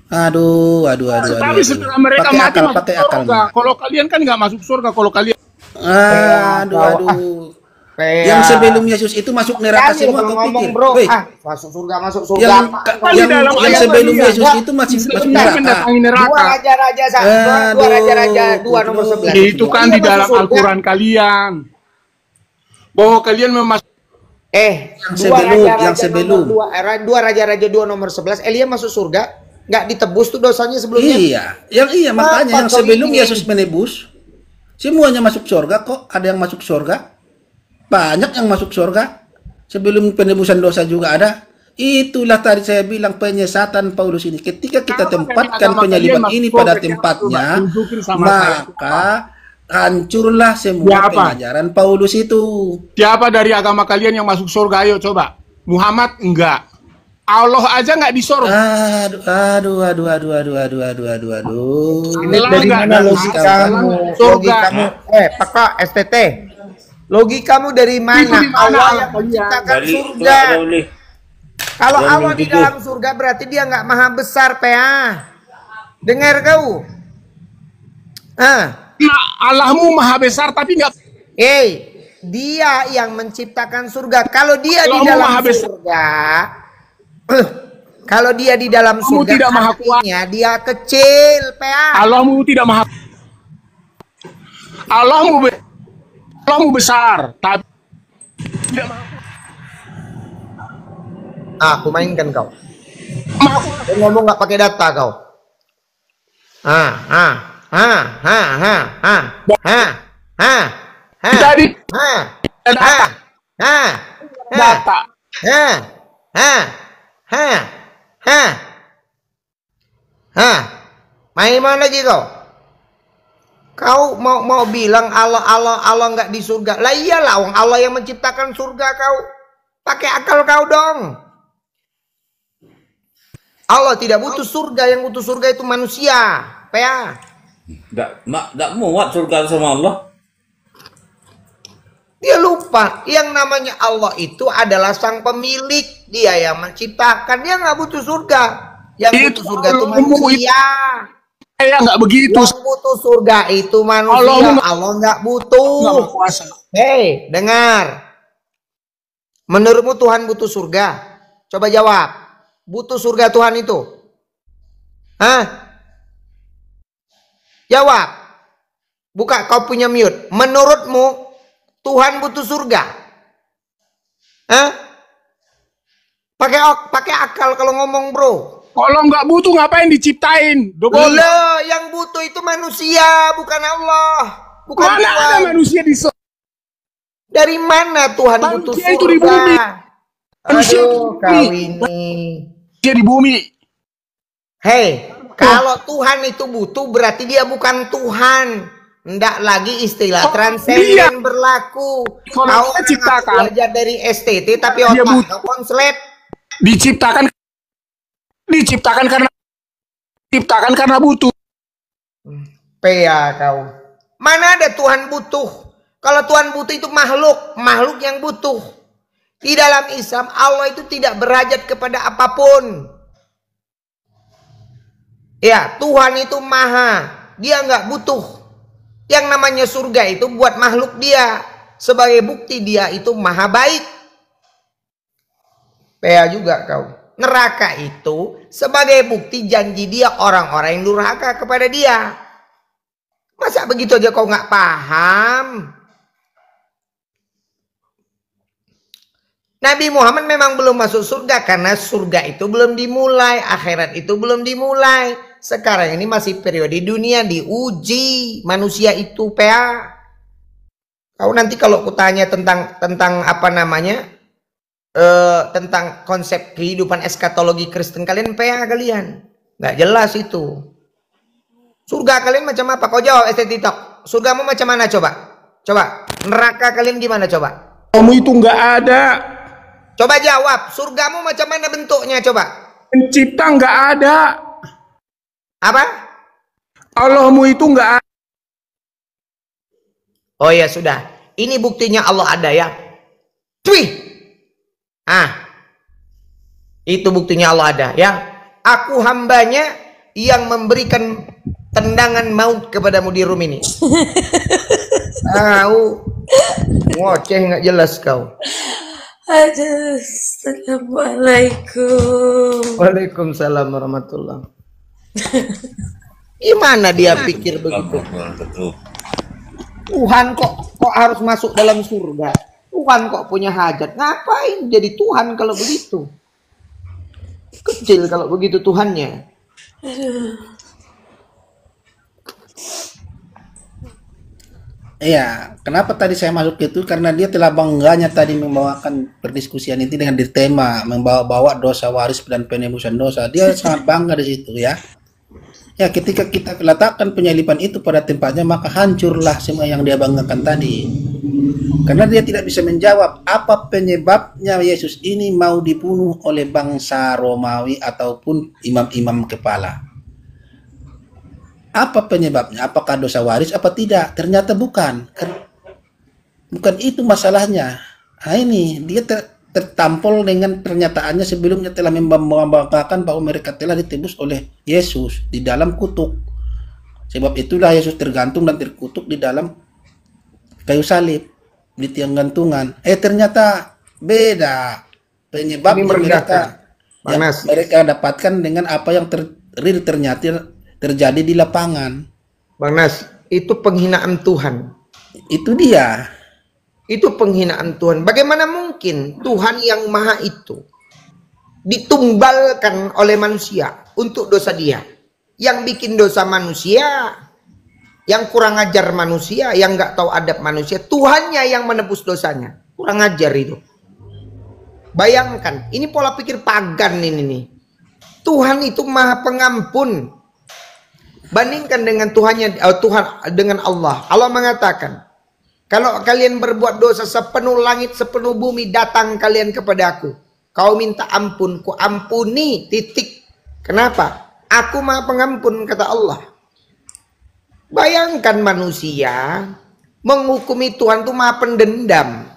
Aduh. Tapi setelah mereka Pakai mati akal, masuk pakai akal. surga. Kalau kalian kan nggak masuk surga. Kalau kalian Aduh. Yang sebelum Yesus itu masuk neraka semua, kau pikir? bro. Weh, Masuk surga. Yang sebelum ayat Yesus tadi, itu masih Sebentar, neraka. mendatangi Dua neraka. raja-raja, dua raja-raja, 2 nomor 11. Itu kan di dalam Al-Quran kalian. Bahwa kalian Yang sebelum. Dua raja-raja 2 nomor 11. Elia masuk surga, nggak ditebus tuh dosanya sebelumnya. Iya, makanya yang kau sebelum ini? Yesus menebus, semuanya masuk surga kok. Ada yang masuk surga, banyak yang masuk surga. Sebelum penebusan dosa juga ada. Itulah tadi saya bilang penyesatan Paulus ini. Ketika kita tempatkan penyaliban ini pada tempatnya, maka hancurlah semua Siapa? pengajaran Paulus itu. Siapa dari agama kalian yang masuk surga? Ayo coba. Muhammad enggak. Allah aja nggak di surga. Aduh. Ini Allah dari nggak mana ada logikamu? surga. Logikamu, Pak STT. Logikamu dari Itu mana? di mana Allah Allah yang menciptakan Balik surga. boleh. Kalau Yang Allah di begitu. dalam surga berarti dia nggak maha besar, PA. Dengar kau? Nah, Allahmu maha besar tapi nggak. Dia yang menciptakan surga. Kalau dia di Allahmu dalam maha besar. surga, kalau dia di dalam Allahmu surga, tidak maha kuat. artinya dia kecil, PA. Allahmu tidak maha. Allahmu besar tapi tidak maha. Aku mainkan kau. Maha kuat. Kau ngomong nggak pakai data kau. Jadi data. Data. Main mana lagi kau? Kau mau bilang Allah nggak di surga? Lah iyalah, wong Allah yang menciptakan surga kau. Pakai akal kau dong. Allah tidak butuh surga, yang butuh surga itu manusia. PA. Nggak muat surga sama Allah. Dia lupa yang namanya Allah itu adalah sang pemilik. Dia yang menciptakan. Dia nggak butuh surga. Yang Itu butuh surga itu Allahmu manusia. Saya nggak begitu. Yang butuh surga itu manusia. Allahmu Allah nggak nggak butuh. berkuasa. Hei, dengar. Menurutmu Tuhan butuh surga? Coba jawab. Butuh surga Tuhan itu? Hah? Jawab. Buka, kau punya mute. Menurutmu Tuhan butuh surga? Hah? Pakai akal kalau ngomong, bro. Kalau nggak butuh ngapain diciptain? Dobol. Loh, yang butuh itu manusia, bukan Allah. Bukan Mana ada Tuhan. manusia di surga? Dari mana Tuhan butuh Manusia surga? itu di bumi. Manusia itu Aduh, di kau bumi. ini. Dia di bumi. Hei, kalau Tuhan itu butuh berarti dia bukan Tuhan. Ndak lagi istilah Oh, transenden berlaku. Kalau Kau kita ciptakan, belajar dari STT tapi dia otak butuh. kau konslet. Diciptakan karena butuh. PA kau. Mana ada Tuhan butuh? Kalau Tuhan butuh itu makhluk yang butuh. Di dalam Islam Allah itu tidak berhajat kepada apapun. Ya, Tuhan itu maha. Dia nggak butuh. Yang namanya surga itu buat makhluk dia. Sebagai bukti dia itu maha baik. PA juga kau. Neraka itu sebagai bukti janji dia orang-orang yang durhaka kepada dia. Masa begitu aja kau nggak paham? Nabi Muhammad memang belum masuk surga karena surga itu belum dimulai, akhirat itu belum dimulai. Sekarang ini masih periode dunia diuji manusia itu, PA. Kau nanti kalau kutanya tentang apa namanya, tentang konsep kehidupan eskatologi Kristen kalian, PA kalian nggak jelas itu. Surga kalian macam apa? Kau jawab TikTok. Surgamu macam mana coba? Coba. Neraka kalian gimana coba? Kamu itu nggak ada. Coba jawab, surgamu macam mana bentuknya coba? Pencipta nggak ada. Apa? Allahmu itu nggak ada. Oh ya sudah, ini buktinya Allah ada ya. Wih, itu buktinya Allah ada ya. Aku hambanya yang memberikan tendangan maut kepadamu di room ini. Ngoceh nggak jelas kau. Aduh, assalamualaikum. Waalaikumsalam warahmatullah. Gimana dia pikir begitu? Tuhan kok harus masuk dalam surga? Tuhan kok punya hajat? Ngapain jadi Tuhan kalau begitu? Kecil kalau begitu Tuhannya. Iya, kenapa tadi saya masuk itu? Karena dia telah bangganya tadi membawakan perdiskusian ini dengan tema membawa-bawa dosa waris dan penebusan dosa. Dia sangat bangga di situ ya. Ya, ketika kita letakkan penyaliban itu pada tempatnya, maka hancurlah semua yang dia banggakan tadi. Karena dia tidak bisa menjawab apa penyebabnya Yesus ini mau dibunuh oleh bangsa Romawi ataupun imam-imam kepala. Apa penyebabnya? Apakah dosa waris apa tidak? Ternyata bukan. Bukan itu masalahnya. Nah ini, dia tertampol dengan pernyataannya sebelumnya telah membanggakan bahwa mereka telah ditebus oleh Yesus di dalam kutuk. Sebab itulah Yesus tergantung dan terkutuk di dalam kayu salib, di tiang gantungan. Ternyata beda penyebabnya mereka dapatkan dengan apa yang real ternyata terjadi di lapangan. Bang Nas, itu penghinaan Tuhan. Itu dia. Itu penghinaan Tuhan. Bagaimana mungkin Tuhan yang maha itu ditumbalkan oleh manusia untuk dosa dia? Yang bikin dosa manusia, yang kurang ajar manusia, yang nggak tahu adab manusia, Tuhannya yang menebus dosanya. Kurang ajar itu. Bayangkan, ini pola pikir pagan ini nih. Tuhan itu maha pengampun. Bandingkan dengan Tuhan dengan Allah. Allah mengatakan, kalau kalian berbuat dosa sepenuh langit, sepenuh bumi, datang kalian kepadaku. Kau minta ampun, ku ampuni, titik. Kenapa? Aku maha pengampun, kata Allah. Bayangkan manusia menghukumi Tuhan itu maha pendendam.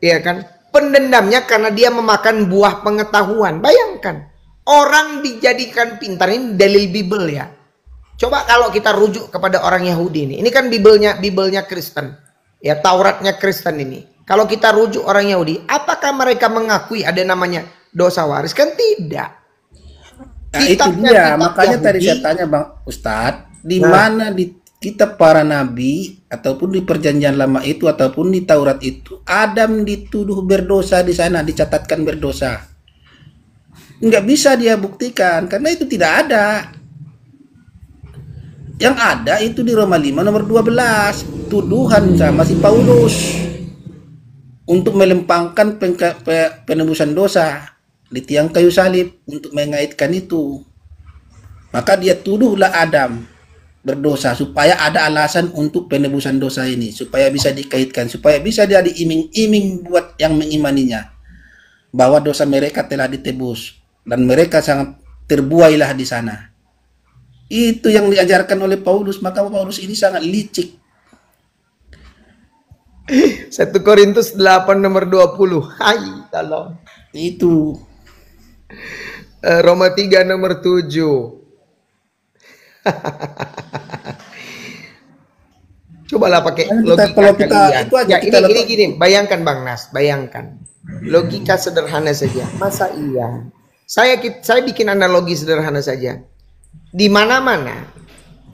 Iya kan? Pendendamnya karena dia memakan buah pengetahuan. Bayangkan. Orang dijadikan pintar, ini dalil Bible ya. Coba kalau kita rujuk kepada orang Yahudi ini. Ini kan Bibelnya Kristen. Ya, Tauratnya Kristen ini. Kalau kita rujuk orang Yahudi, apakah mereka mengakui ada namanya dosa waris? Kan tidak. Nah, itu dia. Makanya Yahudi, tadi saya tanya Bang Ustadz, di mana di kitab para nabi ataupun di perjanjian lama itu ataupun di Taurat itu Adam dituduh berdosa di sana, dicatatkan berdosa. Nggak bisa dia buktikan karena itu tidak ada. Yang ada itu di Roma 5 nomor 12, tuduhan sama si Paulus untuk melempangkan penebusan dosa di tiang kayu salib untuk mengaitkan itu. Maka dia tuduhlah Adam berdosa supaya ada alasan untuk penebusan dosa ini, supaya bisa dikaitkan, supaya bisa dia diiming-iming buat yang mengimaninya bahwa dosa mereka telah ditebus dan mereka sangat terbuailah di sana. Itu yang diajarkan oleh Paulus, maka Paulus ini sangat licik. 1 Korintus 8 nomor 20. Hai, tolong. Itu. Roma 3 nomor 7. Cobalah pakai logika kalian. Itu aja ya, ini gini, bayangkan Bang Nas, bayangkan. Logika sederhana saja. Masa iya? Saya bikin analogi sederhana saja. Di mana-mana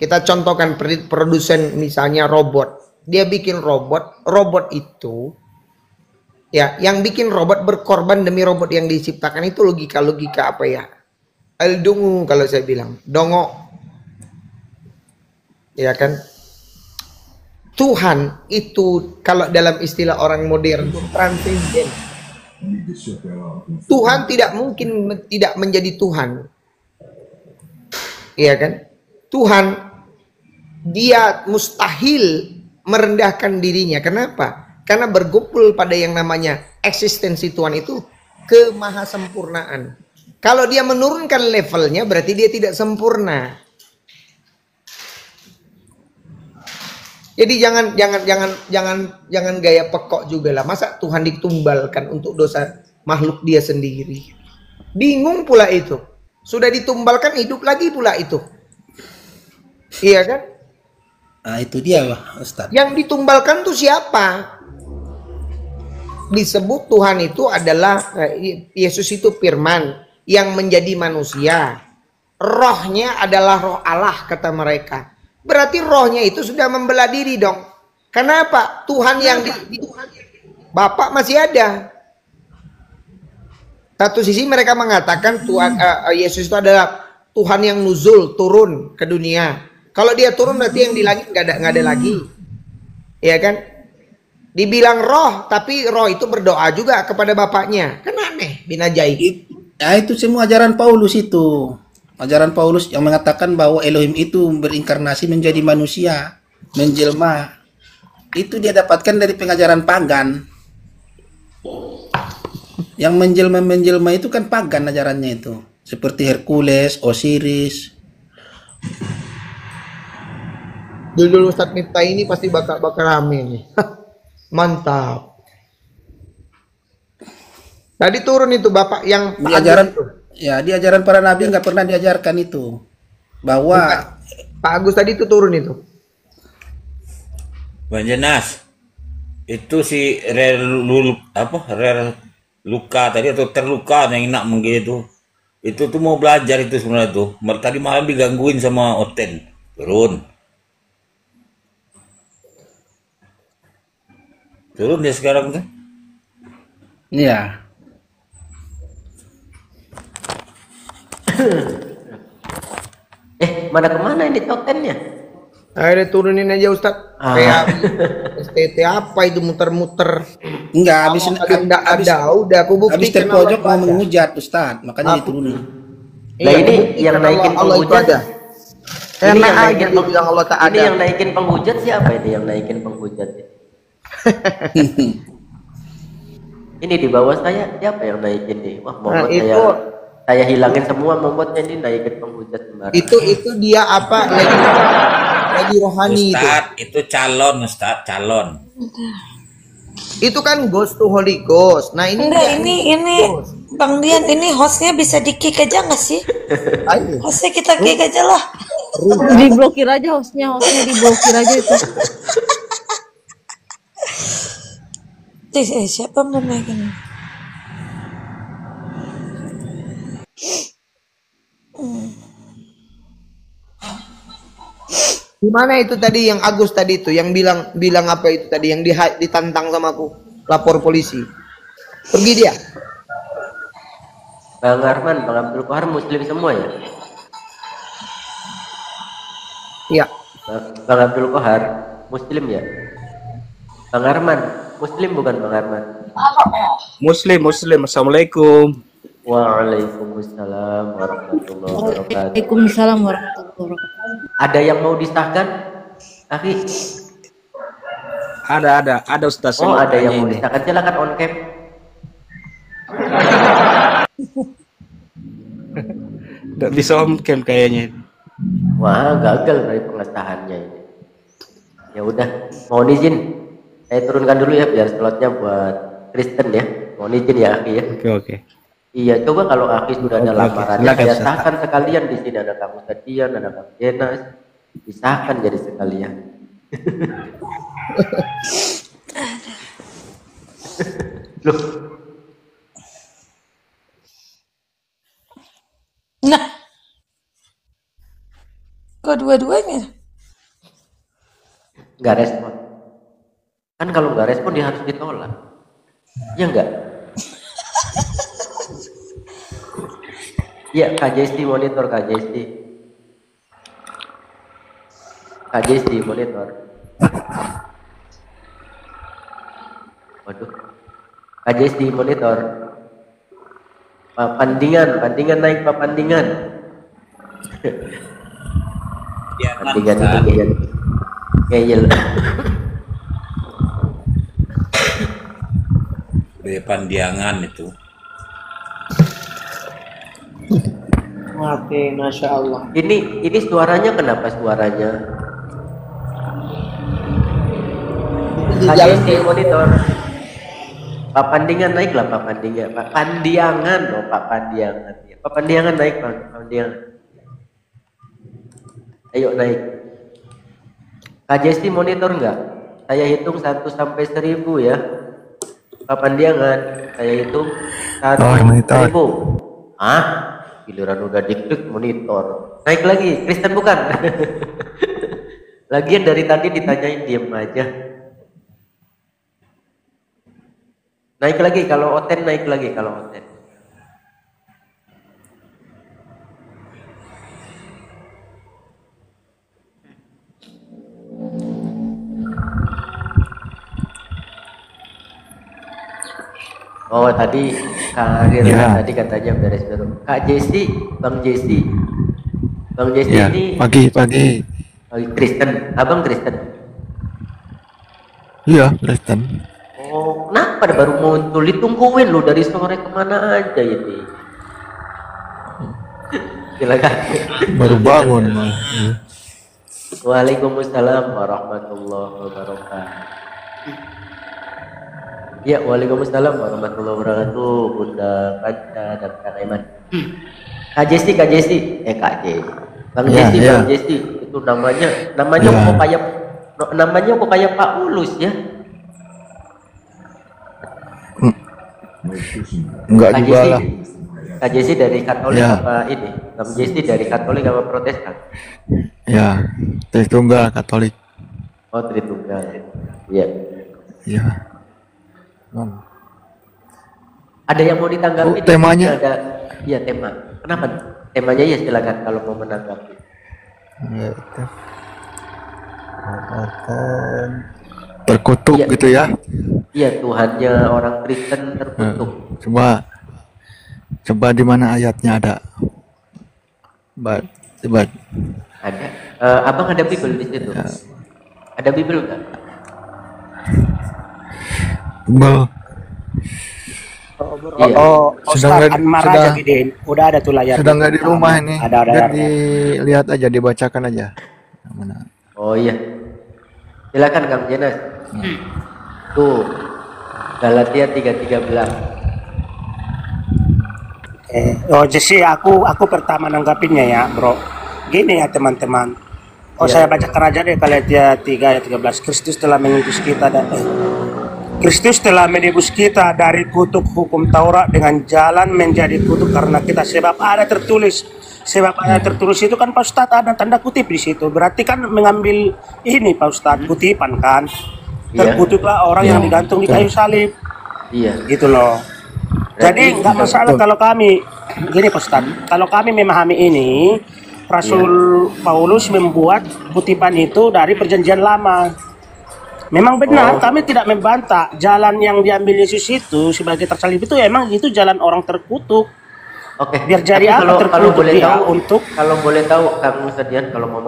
kita contohkan produsen misalnya robot. Dia bikin robot itu ya, yang bikin robot berkorban demi robot yang diciptakan itu logika apa ya? Aldungu kalau saya bilang, dongok. Ya kan? Tuhan itu kalau dalam istilah orang modern transenden. Tuhan tidak mungkin tidak menjadi Tuhan. Iya kan? Tuhan dia mustahil merendahkan dirinya. Kenapa? Karena berkumpul pada yang namanya eksistensi Tuhan itu kemahasempurnaan. Kalau dia menurunkan levelnya berarti dia tidak sempurna. Jadi jangan gaya pekok juga lah. Masa Tuhan ditumbalkan untuk dosa makhluk dia sendiri? Bingung pula itu. Sudah ditumbalkan hidup lagi pula itu. Iya kan? Nah itu dia Ustaz. Yang ditumbalkan tuh siapa? Disebut Tuhan itu adalah Yesus itu firman yang menjadi manusia. Rohnya adalah roh Allah kata mereka. Berarti rohnya itu sudah membelah diri dong. Kenapa? Tuhan yang Bapak masih ada. Satu sisi mereka mengatakan Tuhan Yesus itu adalah Tuhan yang nuzul, turun ke dunia. Kalau dia turun berarti yang di langit nggak ada lagi. Iya kan? Dibilang roh, tapi roh itu berdoa juga kepada Bapaknya. Kan aneh, bin ajaib. Nah itu semua ajaran Paulus itu. Ajaran Paulus yang mengatakan bahwa Elohim itu berinkarnasi menjadi manusia, menjelma. Itu dia dapatkan dari pengajaran pagan. Yang menjelma itu kan pagan ajarannya itu. Seperti Hercules, Osiris. Dulu Ustadz Miftah ini pasti bakal rame nih. Mantap. Tadi turun itu Bapak yang Di ajaran ya, di ajaran para nabi nggak pernah diajarkan itu. Bahwa Pak Agus tadi itu turun itu. Bang Jenas, itu si luka tadi atau terluka yang nak menggitu. Itu tuh mau belajar itu sebenarnya tuh. Tadi malam digangguin sama Oten. Turun dia sekarang tuh. iya. Mana kemana ini tokennya? Ayo turunin aja Ustadz. Kayak STT apa itu muter-muter. Enggak, habis udah aku habis buktikan terpojok Allah mau menghujat Ustaz, makanya diturunin. Nah ini yang naikin penghujat. Karena aja bilang Allah tak Ini ada. yang naikin penghujat siapa ini yang naikin penghujat? Ini di bawah saya siapa yang naikin nih? Wah, Nah, saya hilangin semua momotnya ini naikin penghujat sembarang. Itu dia apa lagi rohani Ustaz, itu calon. itu kan Ghost to Holy Ghost. Nah ini Enggak, dia- ini Bang Dian, ini hostnya bisa di-kick aja nggak sih? Ayo. Hostnya kita kick aja lah. Diblokir aja hostnya diblokir aja itu. Siapa mau naikin? Gimana itu tadi yang Agus tadi itu yang bilang apa itu tadi yang ditantang sama aku, lapor polisi. Pergi dia. Bang Arman, Bang Abdul Qahar Muslim semua ya? Iya. Bang Abdul Qahar Muslim ya? Bang Arman Muslim bukan Bang Arman? Muslim. Assalamualaikum. Waalaikumsalam warahmatullahi wabarakatuh. Waalaikumsalam warahmatullahi wabarakatuh. Ada yang mau disahkan? Akhi? Ada Ustaz. Oh, Saya ada yang mau tanya ini. disahkan. Silakan on cam. Nggak bisa om cam kayaknya. Wah, gagal dari pengesahannya ini. Ya udah, mohon izin. Saya turunkan dulu ya biar slotnya buat Kristen ya. Mohon izin ya Akhi ya. Oke. Iya, coba kalau Akhi sudah ada Oke, lamaran, silakan, saya Ustaz. sahkan sekalian di sini ada Kang Ustadz Dian, ada Kang Jenas, disahkan jadi sekalian. Loh, Nah, kok dua-duanya? nggak respon. Kan kalau nggak respon dia harus ditolak. Ya enggak? Ya, KJST monitor KJST. KJST monitor. Waduh. KJST monitor. Pandingan naik papandingan. Pandingan. Ngeyel. Dari pandiangan itu. Oke, masya Allah. Ini suaranya kenapa suaranya? Di jalan KJST monitor. Pak Pandingan naik lah Pak Pandingan. Pak Pandiangan loh Pak Pandiangan. Pak Pandiangan naik Pak Pandiangan. Ayo naik. KJST monitor enggak? Saya hitung 1 sampai 1000 ya. Pak Pandiangan, saya hitung 1 1000. Ah, giliran udah diklik monitor. Naik lagi, Kristen bukan? Lagian dari tadi ditanyain diem aja. Naik lagi kalau Oten, naik lagi kalau Oten. Oh tadi karir tadi katanya beres baru. Kak Jesi, Bang Jesi, Bang Jesse Ya, ini pagi. Kristen, abang Kristen. Iya, Kristen. Oh, kenapa ada baru muncul? Ditungguin lu dari sore kemana aja ini. Silakan. Baru bangun. Waalaikumsalam warahmatullahi wabarakatuh. Ya, waalaikumsalam warahmatullahi wabarakatuh, Bunda Kaca dan Kak Aiman. Kak Jesse, Bang Ya, Jesse, ya. Bang Jesse, itu namanya Ya. kok kayak Pak Ulus ya. Enggak Kak juga Jesse, lah. Kak Jesse dari Katolik Ya. apa ini? Bang Jesse dari Katolik apa Protestan? Ya, Tritunggal Katolik. Oh, Tritunggal. Iya. Ya. Ada yang mau ditanggapi? Oh, temanya? Ada, iya tema. Kenapa? Temanya ya silakan kalau mau menanggapi. Ya, itu. Terkutuk Iya. gitu ya. Iya, Tuhannya orang Kristen terkutuk. Coba di mana ayatnya ada? Coba. Ada. Abang ada Bible di situ? Ya. Ada Bible nggak? Iya. Sedang Ustaz Anmar aja gedein. Udah ada tuh layar. sedang nggak di rumah ini. Ada Biar layarnya. dilihat aja, dibacakan aja. Mana? Oh iya. Silakan Kang Jenas. Tuh. Galatia 3:13. Oh Jesse, aku pertama nanggapinnya ya, bro. Gini ya teman-teman. Ya. Saya bacakan aja deh Galatia 3 ayat 13. Kristus telah menebus kita dari kutuk hukum Taurat dengan jalan menjadi kutuk karena kita, sebab ada tertulis. Sebab ada tertulis itu kan Pak Ustadz, ada tanda kutip di situ. Berarti kan mengambil ini Pak Ustadz, kutipan kan. Iya. Terkutuklah orang yang digantung di kayu salib. Iya. Gitu loh. Jadi nggak masalah kalau kami, gini Pak Ustadz, kalau kami memahami ini, Rasul Paulus membuat kutipan itu dari perjanjian lama. Memang benar, kami tidak membantah jalan yang diambil Yesus itu sebagai tersalib itu emang itu jalan orang terkutuk. Oke. Biar jadi Tapi apa kalau boleh dia tahu untuk kalau boleh tahu Kang Sedian, kalau mau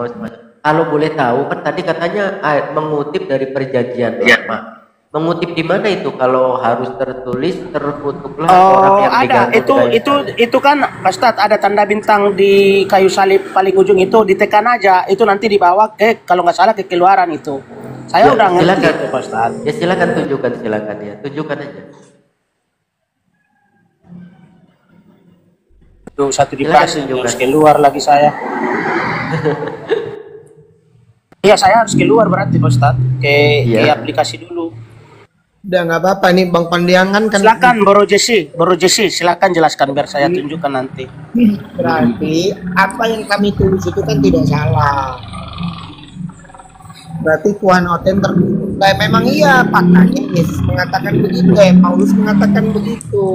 kalau boleh tahu kan tadi katanya mengutip dari perjanjian lama. Mengutip di mana itu kalau harus tertulis terkutuklah orang yang digantung di kayu salib? itu kan Pak Ustadz ada tanda bintang di kayu salib paling ujung itu, ditekan aja itu nanti dibawa ke, kalau nggak salah, ke Keluaran itu. Saya Ya, udah ngerti silakan. itu Pak Ustadz. Ya silakan tunjukkan, silakan ya. Tunjukkan aja. Tuh satu Silakan dikasih tunjukkan. harus keluar lagi saya. Iya, saya harus keluar berarti Pak Ustadz ke aplikasi dulu. Udah nggak apa-apa nih Bang Pandiangan kan. Silakan Bro Jesse, silakan jelaskan biar saya tunjukkan nanti. Berarti apa yang kami tulis itu kan tidak salah. Berarti Tuhan Oten terkutuk. Nah, memang iya faktanya Yesus mengatakan begitu, Paulus mengatakan begitu.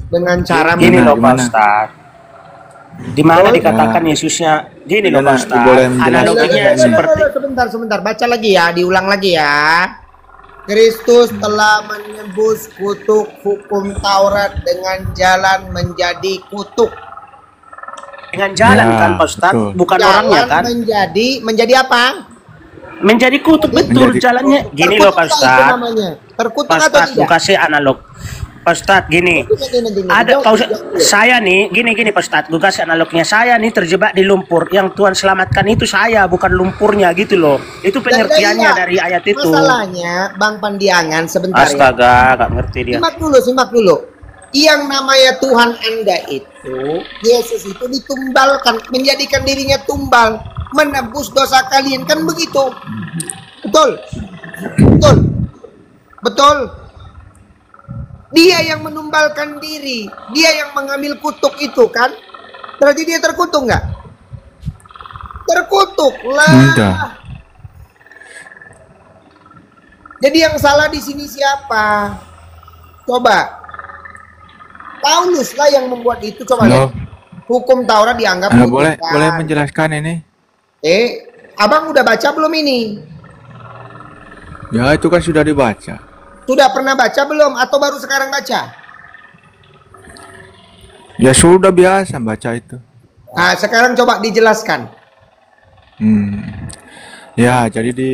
Dengan cara Gini loh Pak gimana? Ustadz. Di mana dikatakan Yesusnya? Gini loh Pak Ustadz. Boleh menjelaskan Analoginya ini. seperti sebentar, baca lagi ya, diulang lagi ya. Kristus telah menebus kutuk hukum Taurat dengan jalan menjadi kutuk. dengan jalan Ya, kan Pak Ustadz, betul. bukan Jalan orangnya kan? menjadi apa? Menjadi kutuk, betul Menjadi- jalannya. Gini loh Pak Terkutuk itu Ustadz. namanya. Terkutuk Pak atau Ustadz, tidak? mau kasih analog. Pak Ustadz, gini. Ada Pak Ustadz, saya nih, gini Pak Ustadz, gue kasih analognya. Saya nih terjebak di lumpur. Yang Tuhan selamatkan itu saya, bukan lumpurnya gitu loh. Itu pengertiannya dari ayat itu. Masalahnya Bang Pandiangan sebentar ya. Astaga, gak ngerti dia. Simak dulu. Yang namanya Tuhan Anda itu, Yesus itu ditumbalkan, menjadikan dirinya tumbal, menebus dosa kalian, kan begitu? Betul? Betul? Dia yang menumbalkan diri, dia yang mengambil kutuk itu kan? Berarti dia terkutuk nggak? Terkutuk lah. Enggak. Jadi yang salah di sini siapa? Coba. Paulus lah yang membuat itu, coba Halo. lihat. Hukum Taurat dianggap Boleh kutukan. menjelaskan ini? Abang udah baca belum ini? Ya, itu kan sudah dibaca. Sudah pernah baca belum atau baru sekarang baca? Ya sudah biasa baca itu. Nah, sekarang coba dijelaskan. Ya, jadi di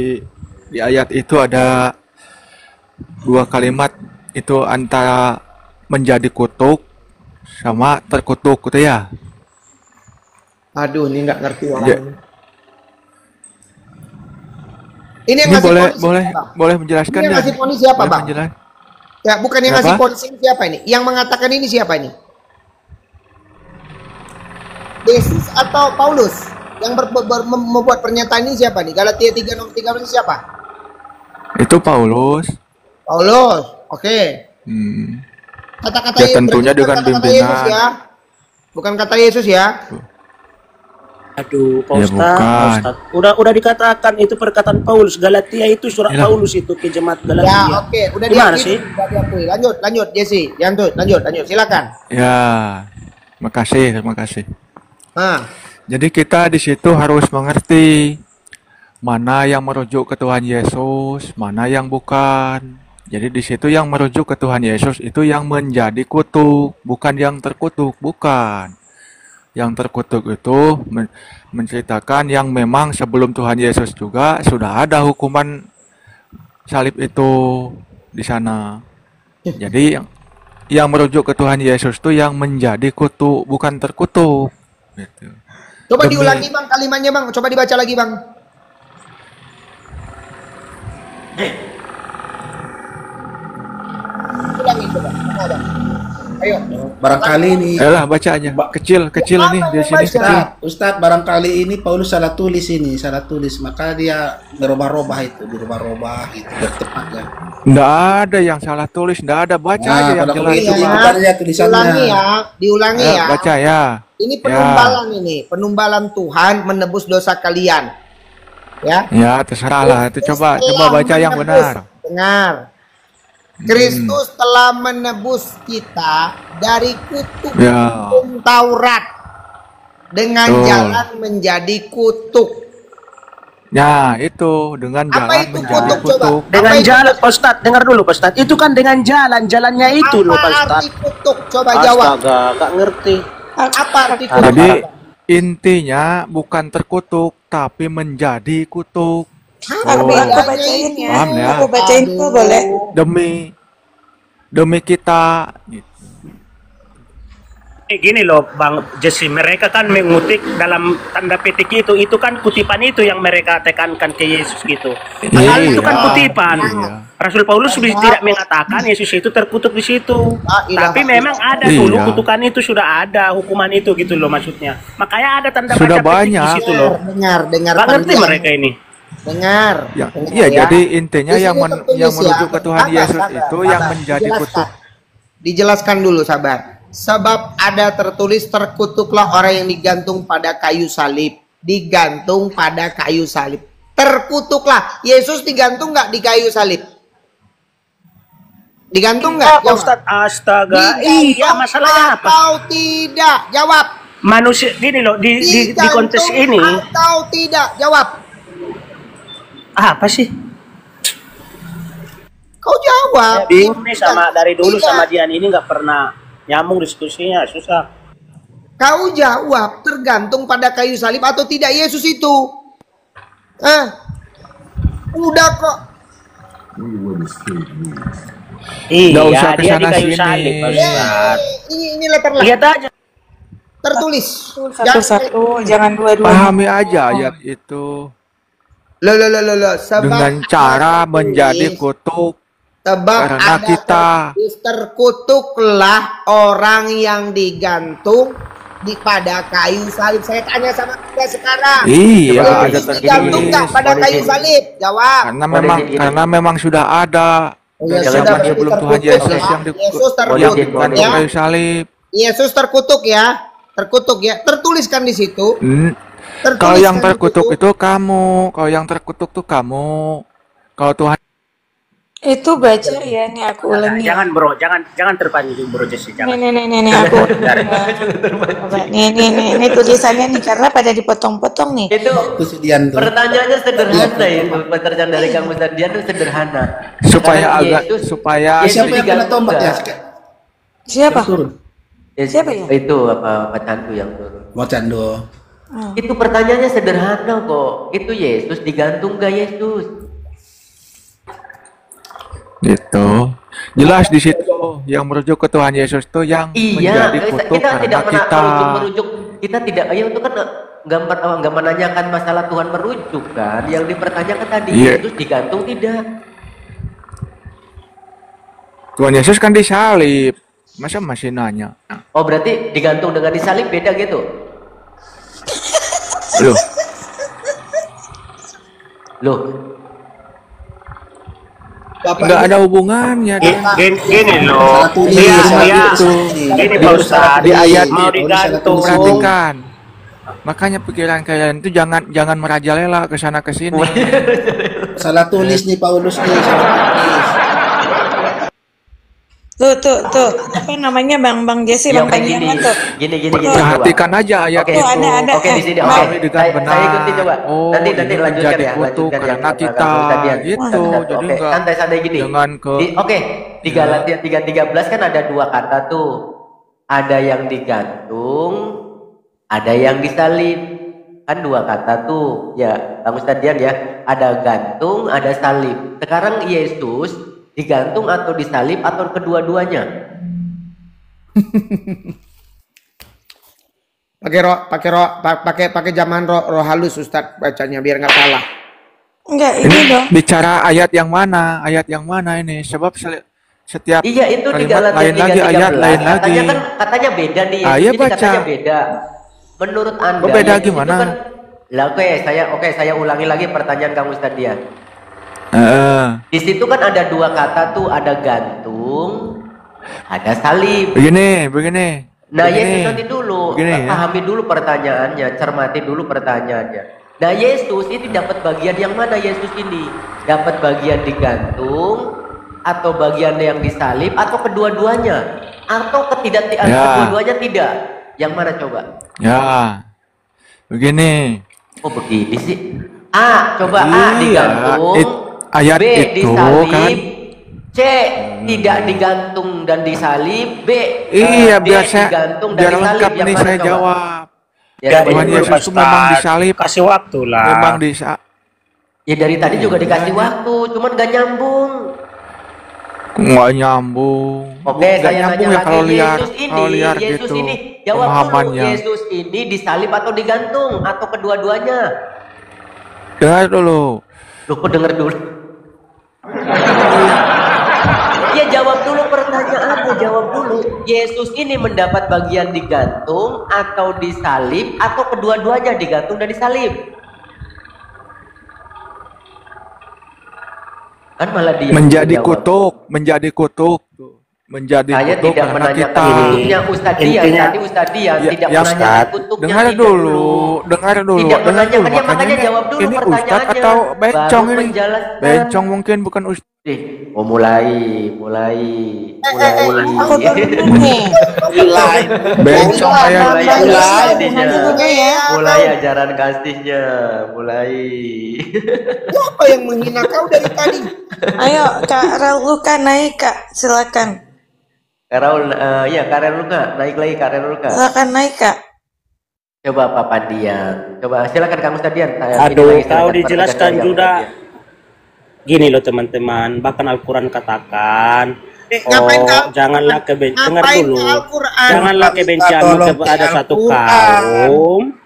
ayat itu ada dua kalimat itu antara menjadi kutuk sama terkutuk gitu ya. Aduh, ini nggak ngerti orang. Ya. Ini yang Ini ngasih boleh ponis boleh siapa? boleh menjelaskan Ini yang ya? ngasih ponis siapa, Boleh Bang? menjelaskan? Ya, bukan yang ngasih Apa? ponis ini siapa ini? Yang mengatakan ini siapa ini? Yesus atau Paulus? Yang membuat pernyataan ini siapa nih? Galatia 3 nomor 13 siapa? Itu Paulus. Paulus. Oke. Kata-kata Ya Yesus, tentunya bukan dengan kata-kata Yesus bimbingan. ya. Bukan kata Yesus ya. Aduh, Pak Ya, Ustadz, bukan. Pak Ustadz. Udah dikatakan itu perkataan Paulus. Galatia itu surat Yalah. Paulus itu ke jemaat Ya, Galatia. oke, udah Gimana diakui, sih? udah diakui. Lanjut, Jesse. Lanjut, silakan. Ya, terima kasih. Nah, Jadi kita di situ harus mengerti mana yang merujuk ke Tuhan Yesus, mana yang bukan. Jadi di situ yang merujuk ke Tuhan Yesus itu yang menjadi kutuk, bukan yang terkutuk, bukan. Yang terkutuk itu menceritakan yang memang sebelum Tuhan Yesus juga sudah ada hukuman salib itu di sana. Jadi yang merujuk ke Tuhan Yesus itu yang menjadi kutuk, bukan terkutuk. Gitu. coba Demi- diulangi Bang kalimatnya Bang. Coba dibaca lagi Bang. Ulangi coba. Mana, Bang? Ayo. Barangkali ini Ayolah baca aja. Kecil nih di sini kecil. Ustadz, barangkali ini Paulus salah tulis, maka dia dirubah-rubah gitu biar tepat ya. Nggak ada yang salah tulis, nggak ada. Baca Nah, aja yang pada jelas. kuliah Coba. bukan ya tulisannya. Diulangi ya. Baca ya. Ini penumbalan ini, penumbalan Tuhan menebus dosa kalian. Ya. Ya terserah lah. Itu coba baca yang benar. Dengar. Kristus telah menebus kita dari kutuk Ya. hukum Taurat dengan Betul. jalan menjadi kutuk. Ya itu dengan Apa jalan itu menjadi kutuk, coba? kutuk. Dengan Apa itu jalan, Pak Ustadz, dengar dulu Pak Ustadz. Itu kan dengan jalannya itu loh Pak Apa Ustadz. arti kutuk? Coba jawab. Astaga, gak ngerti. Apa arti kutuk? Jadi intinya bukan terkutuk tapi menjadi kutuk. Aku bacain ya. Paham ya? Aku bacain kok boleh. Demi kita. Gitu. Gini loh Bang Jesse, mereka kan mengutip dalam tanda petik itu kan kutipan itu yang mereka tekankan ke Yesus gitu. Padahal itu kan kutipan. Rasul Paulus tidak mengatakan Yesus itu terkutuk di situ. Tapi memang ada dulu kutukan itu, sudah ada hukuman itu gitu loh maksudnya. Makanya ada tanda Sudah baca petik banyak. di situ loh. Dengar Gak ngerti penjelasan. mereka ini. Dengar. Ya, dengar iya, jadi intinya Di yang sini tertulis yang merujuk ya. ke Tuhan Yesus itu yang Sabar. menjadi kutuk. Dijelaskan dulu sabar. Sebab ada tertulis terkutuklah orang yang digantung pada kayu salib. Digantung pada kayu salib. Terkutuklah. Yesus digantung nggak di kayu salib? Digantung nggak? Pak Ustadz, astaga. Iya, masalahnya apa? Atau tidak? Jawab. Manusia gini loh di kontes ini. Atau tidak? Jawab. Apa sih? Kau jawab. Bingung nih sama dari dulu Tidak. sama Dian ini nggak pernah nyambung diskusinya, susah. Kau jawab tergantung pada kayu salib atau tidak Yesus itu. Udah kok. Nggak Iya, usah dia di kesana kayu sini. salib, Pak Ustadz. Ini letterlah. Lihat aja. Tertulis. Satu-satu, jangan dua-dua. Pahami aja ayat itu Loh. Sebab dengan cara ada menjadi tertulis, kutuk sebab karena ada kita. tertulis, terkutuklah orang yang digantung pada kayu salib. Saya tanya sama Anda sekarang. Iya, Yesus ada digantung nggak tertulis. pada kayu salib? Jawab. Karena memang sudah ada. Ya, Zaman sudah berarti sebelum Tuhan terkutuk Yesus ya. yang Yesus terkutuk digantung ya. kayu salib. Yesus terkutuk ya. Terkutuk ya. Tertuliskan di situ. Kalau yang Tertuliskan di terkutuk situ. itu kamu, kalau yang terkutuk tuh kamu. Kalau Tuhan Itu baca ya, nih aku ulangi. Jangan bro, jangan terpancing bro Jesse, jangan. Nih, aku. Nih, tulisannya nih karena pada dipotong-potong nih. Itu Kesedihan tuh. pertanyaannya sederhana itu, pekerjaan dari Kang Ustadz Dian itu sederhana. supaya Karena agak Yesus- supaya Yesus Siapa yang kena tombak ya? Siapa? Turun. Yesus- Siapa ya? Itu apa pacanku yang turun. Mau cando. Itu pertanyaannya sederhana kok. Itu Yesus digantung gak Yesus? Gitu. Jelas di situ yang merujuk ke Tuhan Yesus tuh yang menjadi kutuk kita karena tidak kita. merujuk, kita tidak, ya itu kan nggak menanyakan masalah Tuhan merujuk kan. Yang dipertanyakan tadi Yesus digantung tidak? Tuhan Yesus kan disalib. Masa masih nanya? Oh berarti digantung dengan disalib beda gitu? Loh. Nggak ada hubungannya. Gini loh, gini Pak Ustadz, di ayat mau digantung. Perhatikan. Makanya pikiran kalian itu jangan merajalela ke sana ke sini. Salah tulis nih Paulus nih, salah tulis. Tuh, apa namanya Bang Jesse, Bang Panjangan tuh. Gini. Perhatikan aja ayat itu. Ada. Oke, di sini. Oke, dengan benar. Saya ikuti coba. Nanti lanjutkan ya. Kutuk karena kita gitu. Jadi oke, santai gini. Jangan ke. Oke, di Galatia 3:13 kan ada dua kata tuh. Ada yang digantung, ada yang disalib. Kan dua kata tuh. Ya, Bang Ustadian ya. Ada gantung, ada salib. Sekarang Yesus digantung atau disalib atau kedua-duanya? Pakai zaman roh halus Ustadz bacanya biar nggak salah. Enggak, ini dong. Bicara ayat yang mana? Ayat yang mana ini? Sebab setiap iya itu di kalimat Galatia lain lagi, ayat lain lagi. Katanya beda nih. Iya baca. Katanya beda. Menurut Anda beda Yesus gimana? Kan, saya ulangi lagi pertanyaan kamu Ustadian. Di situ kan ada dua kata tuh, ada gantung, ada salib. Begini. Nah, Yesus nanti dulu, pahami dulu pertanyaannya, cermati dulu pertanyaannya. Nah, Yesus ini dapat bagian yang mana Yesus ini? Dapat bagian digantung, atau bagian yang disalib, atau kedua-duanya? Atau kedua-duanya tidak? Yang mana coba? Ya, begini. Oh begini sih. A, coba A digantung. Ayat B itu disalib, kan C tidak digantung dan disalib, B iya D biar saya digantung dan biar disalib. lengkap Yang nih mana saya coba? jawab. Ya, Tuhan Yesus itu memang disalib. Kasih waktu lah. Memang disalib. Ya dari tadi juga dikasih waktu, cuman gak nyambung. Nggak nyambung. Oke, saya nyambung nanya ya kalau lagi, liar, Yesus gitu. ini jawab dulu, Pemahamannya. Yesus ini disalib atau digantung atau kedua-duanya? Dengar dulu. Lu kok denger dulu? Ya jawab dulu pertanyaannya, jawab dulu. Yesus ini mendapat bagian digantung atau disalib atau kedua-duanya digantung dan disalib? Kan malah dia menjadi kutuk. Menjadi saya kutuk tidak karena menanyakan kita. kutubnya Ustadz Dian, tadi Ustadz Dian tidak menanyakan kutubnya. Dengar dulu. Tidak menanyakannya, makanya jawab dulu ini pertanyaannya. Ustadz atau bencong baru ini? menjelaskan. Bencong mungkin bukan Ustadz. Oh mulai. Aku baru nih. Bencong mulai ajaran kasihnya, mulai. Siapa yang menghina kau dari tadi? Ayo Kak Rauluka naik Kak, silakan. Raul, Kak Rauluka naik lagi, Kak Rauluka. Silakan naik Kak. Coba Pak Pandian, coba silakan Kang Ustadian. Aduh, tahu dijelaskan juga. Gini loh teman-teman, bahkan Al-Quran katakan, janganlah dengar dulu, janganlah kebencianmu kepada satu kaum.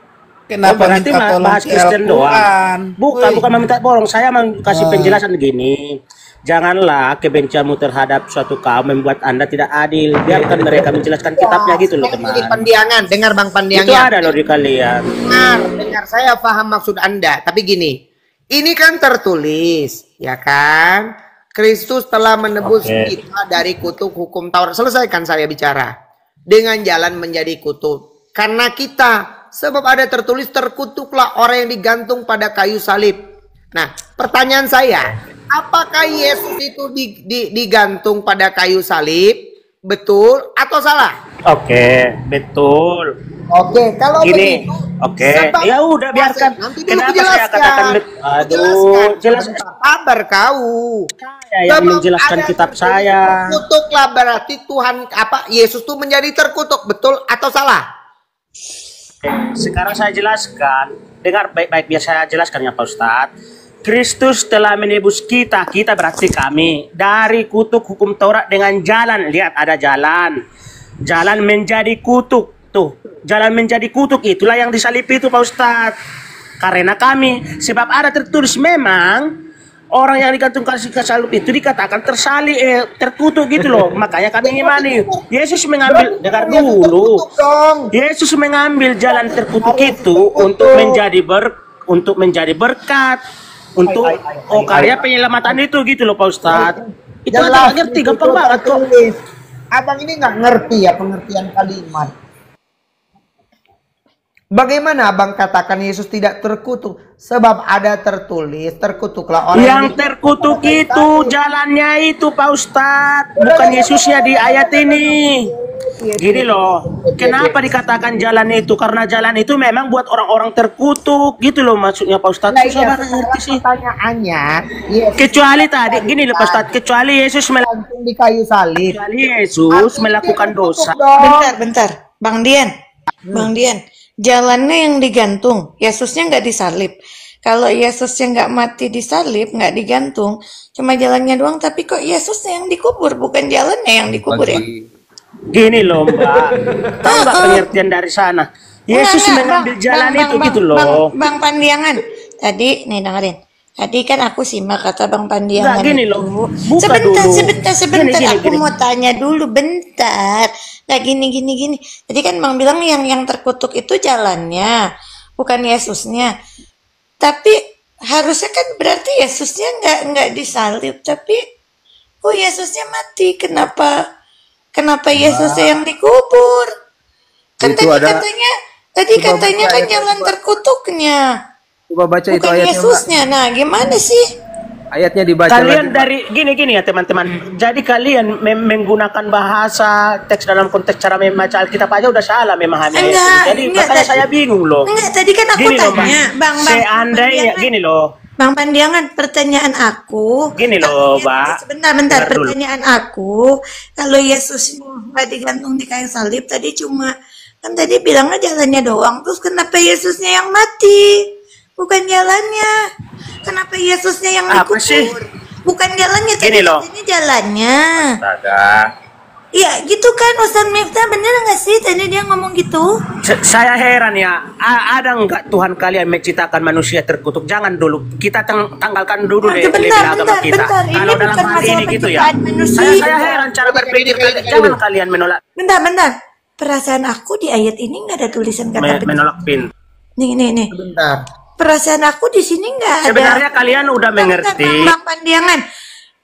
Kenapa berarti bahas Kristen doang? Bukan meminta tolong. Saya kasih penjelasan gini. Janganlah kebencianmu terhadap suatu kaum membuat Anda tidak adil. Biarkan mereka menjelaskan kitabnya gitu loh teman. Pandiangan, dengar Bang Pandiangan. Itu ada loh di kalian. Dengar saya paham maksud Anda. Tapi gini, ini kan tertulis, ya kan? Kristus telah menebus kita dari kutuk hukum Taurat. Selesaikan saya bicara. Dengan jalan menjadi kutuk. Karena kita, sebab ada tertulis terkutuklah orang yang digantung pada kayu salib. Nah, pertanyaan saya, apakah Yesus itu digantung pada kayu salib? Betul atau salah? Oke, betul. Oke, kalau gini, begitu, ya udah biarkan. Nanti dulu Kenapa dijelaskan. saya katakan jelas kabar kau. Saya yang menjelaskan kitab saya. Terkutuklah berarti Tuhan Yesus tuh menjadi terkutuk, betul atau salah? Sekarang saya jelaskan, dengar baik-baik biar saya jelaskan ya Pak Ustadz. Kristus telah menebus kita, kita berarti kami, dari kutuk hukum Taurat dengan jalan. Lihat ada jalan. Jalan menjadi kutuk. Tuh, jalan menjadi kutuk itulah yang disalib itu Pak Ustadz. Karena kami, sebab ada tertulis memang orang yang digantungkan ke salib itu dikatakan terkutuk gitu loh. Makanya kami ngimani. Yesus mengambil, dengar dulu. Yesus mengambil jalan terkutuk itu untuk menjadi berkat, untuk karya penyelamatan itu gitu loh Pak Ustadz. Itu ada ngerti, gampang banget kok. Abang ini nggak ngerti ya pengertian kalimat. Bagaimana abang katakan Yesus tidak terkutuk? Sebab ada tertulis, terkutuklah orang yang terkutuk itu jalannya itu Pak Ustadz, bukan Yesusnya di ayat ini. Gini loh, kenapa dikatakan jalan itu? Karena jalan itu memang buat orang-orang terkutuk gitu loh maksudnya Pak Ustadz. Susah banget ngerti sih. Pertanyaannya, kecuali tadi gini loh Pak Ustadz, kecuali Yesus di kayu salib. Kecuali Yesus melakukan dosa. Bentar, Bang Dian. Jalannya yang digantung, Yesusnya nggak disalib. Kalau Yesusnya nggak mati disalib, nggak digantung, cuma jalannya doang. Tapi kok Yesusnya yang dikubur, bukan jalannya yang dikubur ya? Gini loh Mbak, tahu nggak pengertian dari sana? Yesus mengambil jalan itu gitu loh. Bang Pandiangan, tadi nih dengerin. Tadi kan aku simak kata Bang Pandiangan. Nggak, gini loh. Sebentar. Gini, Aku mau tanya dulu, bentar. Nah gini. Tadi kan Bang bilang yang terkutuk itu jalannya, bukan Yesusnya. Tapi harusnya kan berarti Yesusnya nggak disalib. Tapi Yesusnya mati. Kenapa Yesusnya yang dikubur? Kan tadi katanya kan jalan terkutuknya. Coba baca bukan itu ayatnya, Yesusnya. Nah, gimana sih? Ayatnya dibaca kalian lagi, dari gini ya teman-teman. Jadi kalian menggunakan bahasa teks dalam konteks cara membaca Alkitab aja udah salah memahami. Jadi makanya saya bingung loh. Enggak, tadi kan aku gini tanya, loh, Bang seandainya gini loh. Bang Pandiangan, pertanyaan aku. Gini loh, Mbak. Bentar. Pertanyaan aku, kalau Yesus nggak digantung di kayu salib, tadi tadi bilangnya jalannya doang. Terus kenapa Yesusnya yang mati? Bukan jalannya. Kenapa Yesusnya yang dikubur? Bukan jalannya, tadi katanya jalannya. Iya gitu kan Ustaz Miftah, bener nggak sih tadi dia ngomong gitu? Saya heran ya, ada nggak Tuhan kalian menciptakan manusia terkutuk? Jangan dulu, kita tanggalkan dulu bentar, agama kita. Kalau dalam hal ini gitu ya, saya heran cara berpikir kalian. Jangan kalian menolak. Bentar. Perasaan aku di ayat ini nggak ada tulisan kata menolak pin. Nih. Bentar. Perasaan aku di sini nggak ada. Sebenarnya kalian udah mengerti. Bang Pandiangan,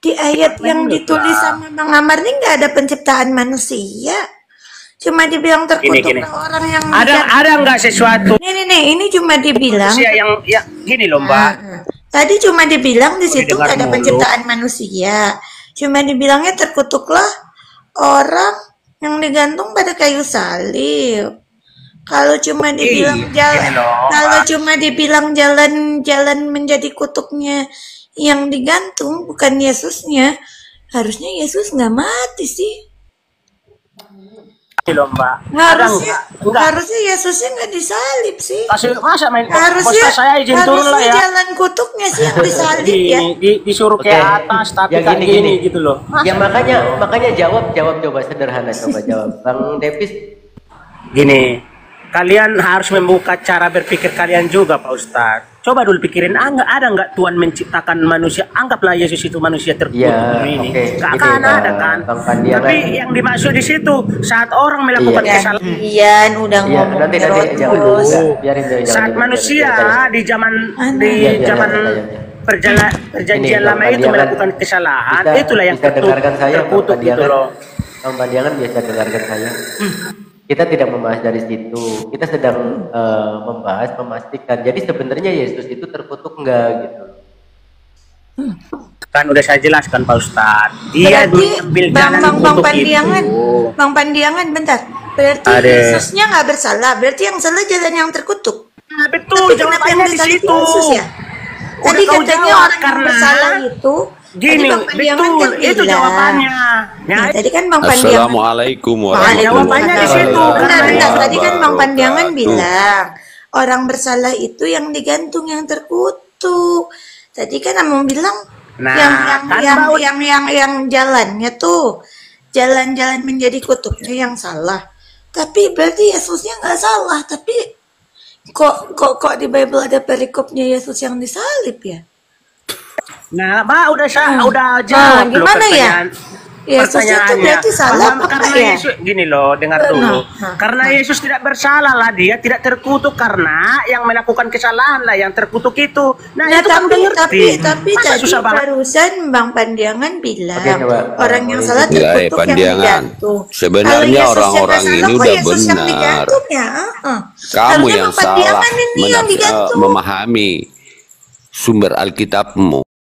di ayat yang ditulis sama Bang Amar ini nggak ada penciptaan manusia. Cuma dibilang terkutuk orang yang ada nggak sesuatu? Nih, ini cuma dibilang. Manusia yang gini loh Mbak. Tadi cuma dibilang di situ nggak ada penciptaan manusia. Cuma dibilangnya terkutuklah orang yang digantung pada kayu salib. Kalau cuma dibilang jalan menjadi kutuknya yang digantung, bukan Yesusnya, harusnya Yesus nggak mati sih. Mbak. Harusnya Yesusnya nggak disalib sih. Saya izin turun lah ya. Jalan kutuknya sih yang disalib ya. Disuruh ke atas tapi ya, gini gitu loh. Ya makanya jawab coba sederhana, coba jawab. Bang Davis. Gini. Kalian harus membuka cara berpikir kalian juga Pak Ustadz. Coba dulu pikirin, ada nggak Tuhan menciptakan manusia? Anggaplah Yesus itu manusia terkutuk ini. Nggak akan ada kan? Tapi yang dimaksud di situ saat orang melakukan kesalahan. Iya, udah ngomong terus. Saat manusia di zaman perjanjian lama itu melakukan kesalahan, itulah yang terkutuk gitu loh. Bang Pandiangan biasa dengarkan saya. Kita tidak membahas dari situ, kita sedang memastikan. Jadi sebenarnya Yesus itu terkutuk enggak gitu. Kan udah saya jelaskan Pak Ustadz. Dia ambil jalan kutuk itu. Bang Pandiangan, bentar. Berarti Yesusnya nggak bersalah. Berarti yang salah jalan yang terkutuk. Betul, jawabannya di situ. Ya? Tadi katanya orang yang bersalah itu Gini, Bang Pandiangan betul, kan itu bilang. jawabannya. Nih, tadi kan Bang Pandiangan. Assalamualaikum Jawabannya di situ. Bentar, tadi kan Bang Pandiangan wabarakatuh. bilang orang bersalah itu yang digantung, yang terkutuk. Tadi kan Amang bilang Nah, yang jalannya tuh jalan-jalan menjadi kutubnya yang salah. Tapi berarti Yesusnya nggak salah. Tapi kok di Bible ada perikopnya Yesus yang disalib ya? Nah, udah jawab loh gimana ya? pertanyaan. Yesusnya itu berarti salah apa karena ya? Yesus, gini loh, dengar dulu. Karena Yesus tidak bersalah lah, dia tidak terkutuk karena yang melakukan kesalahan lah yang terkutuk itu. Nah, itu kan udah ngerti. Tapi Masa tadi susah banget? barusan Bang Pandiangan bilang Oke, coba. orang yang salah Ya, terkutuk yang Pandiangan. digantung. Sebenarnya Kalau Yesusnya orang-orang nggak salah, ini kok udah Yesus yang benar. digantung ya? Kamu Harusnya yang Bang Pandiangan salah ini yang digantung. memahami sumber Alkitabmu.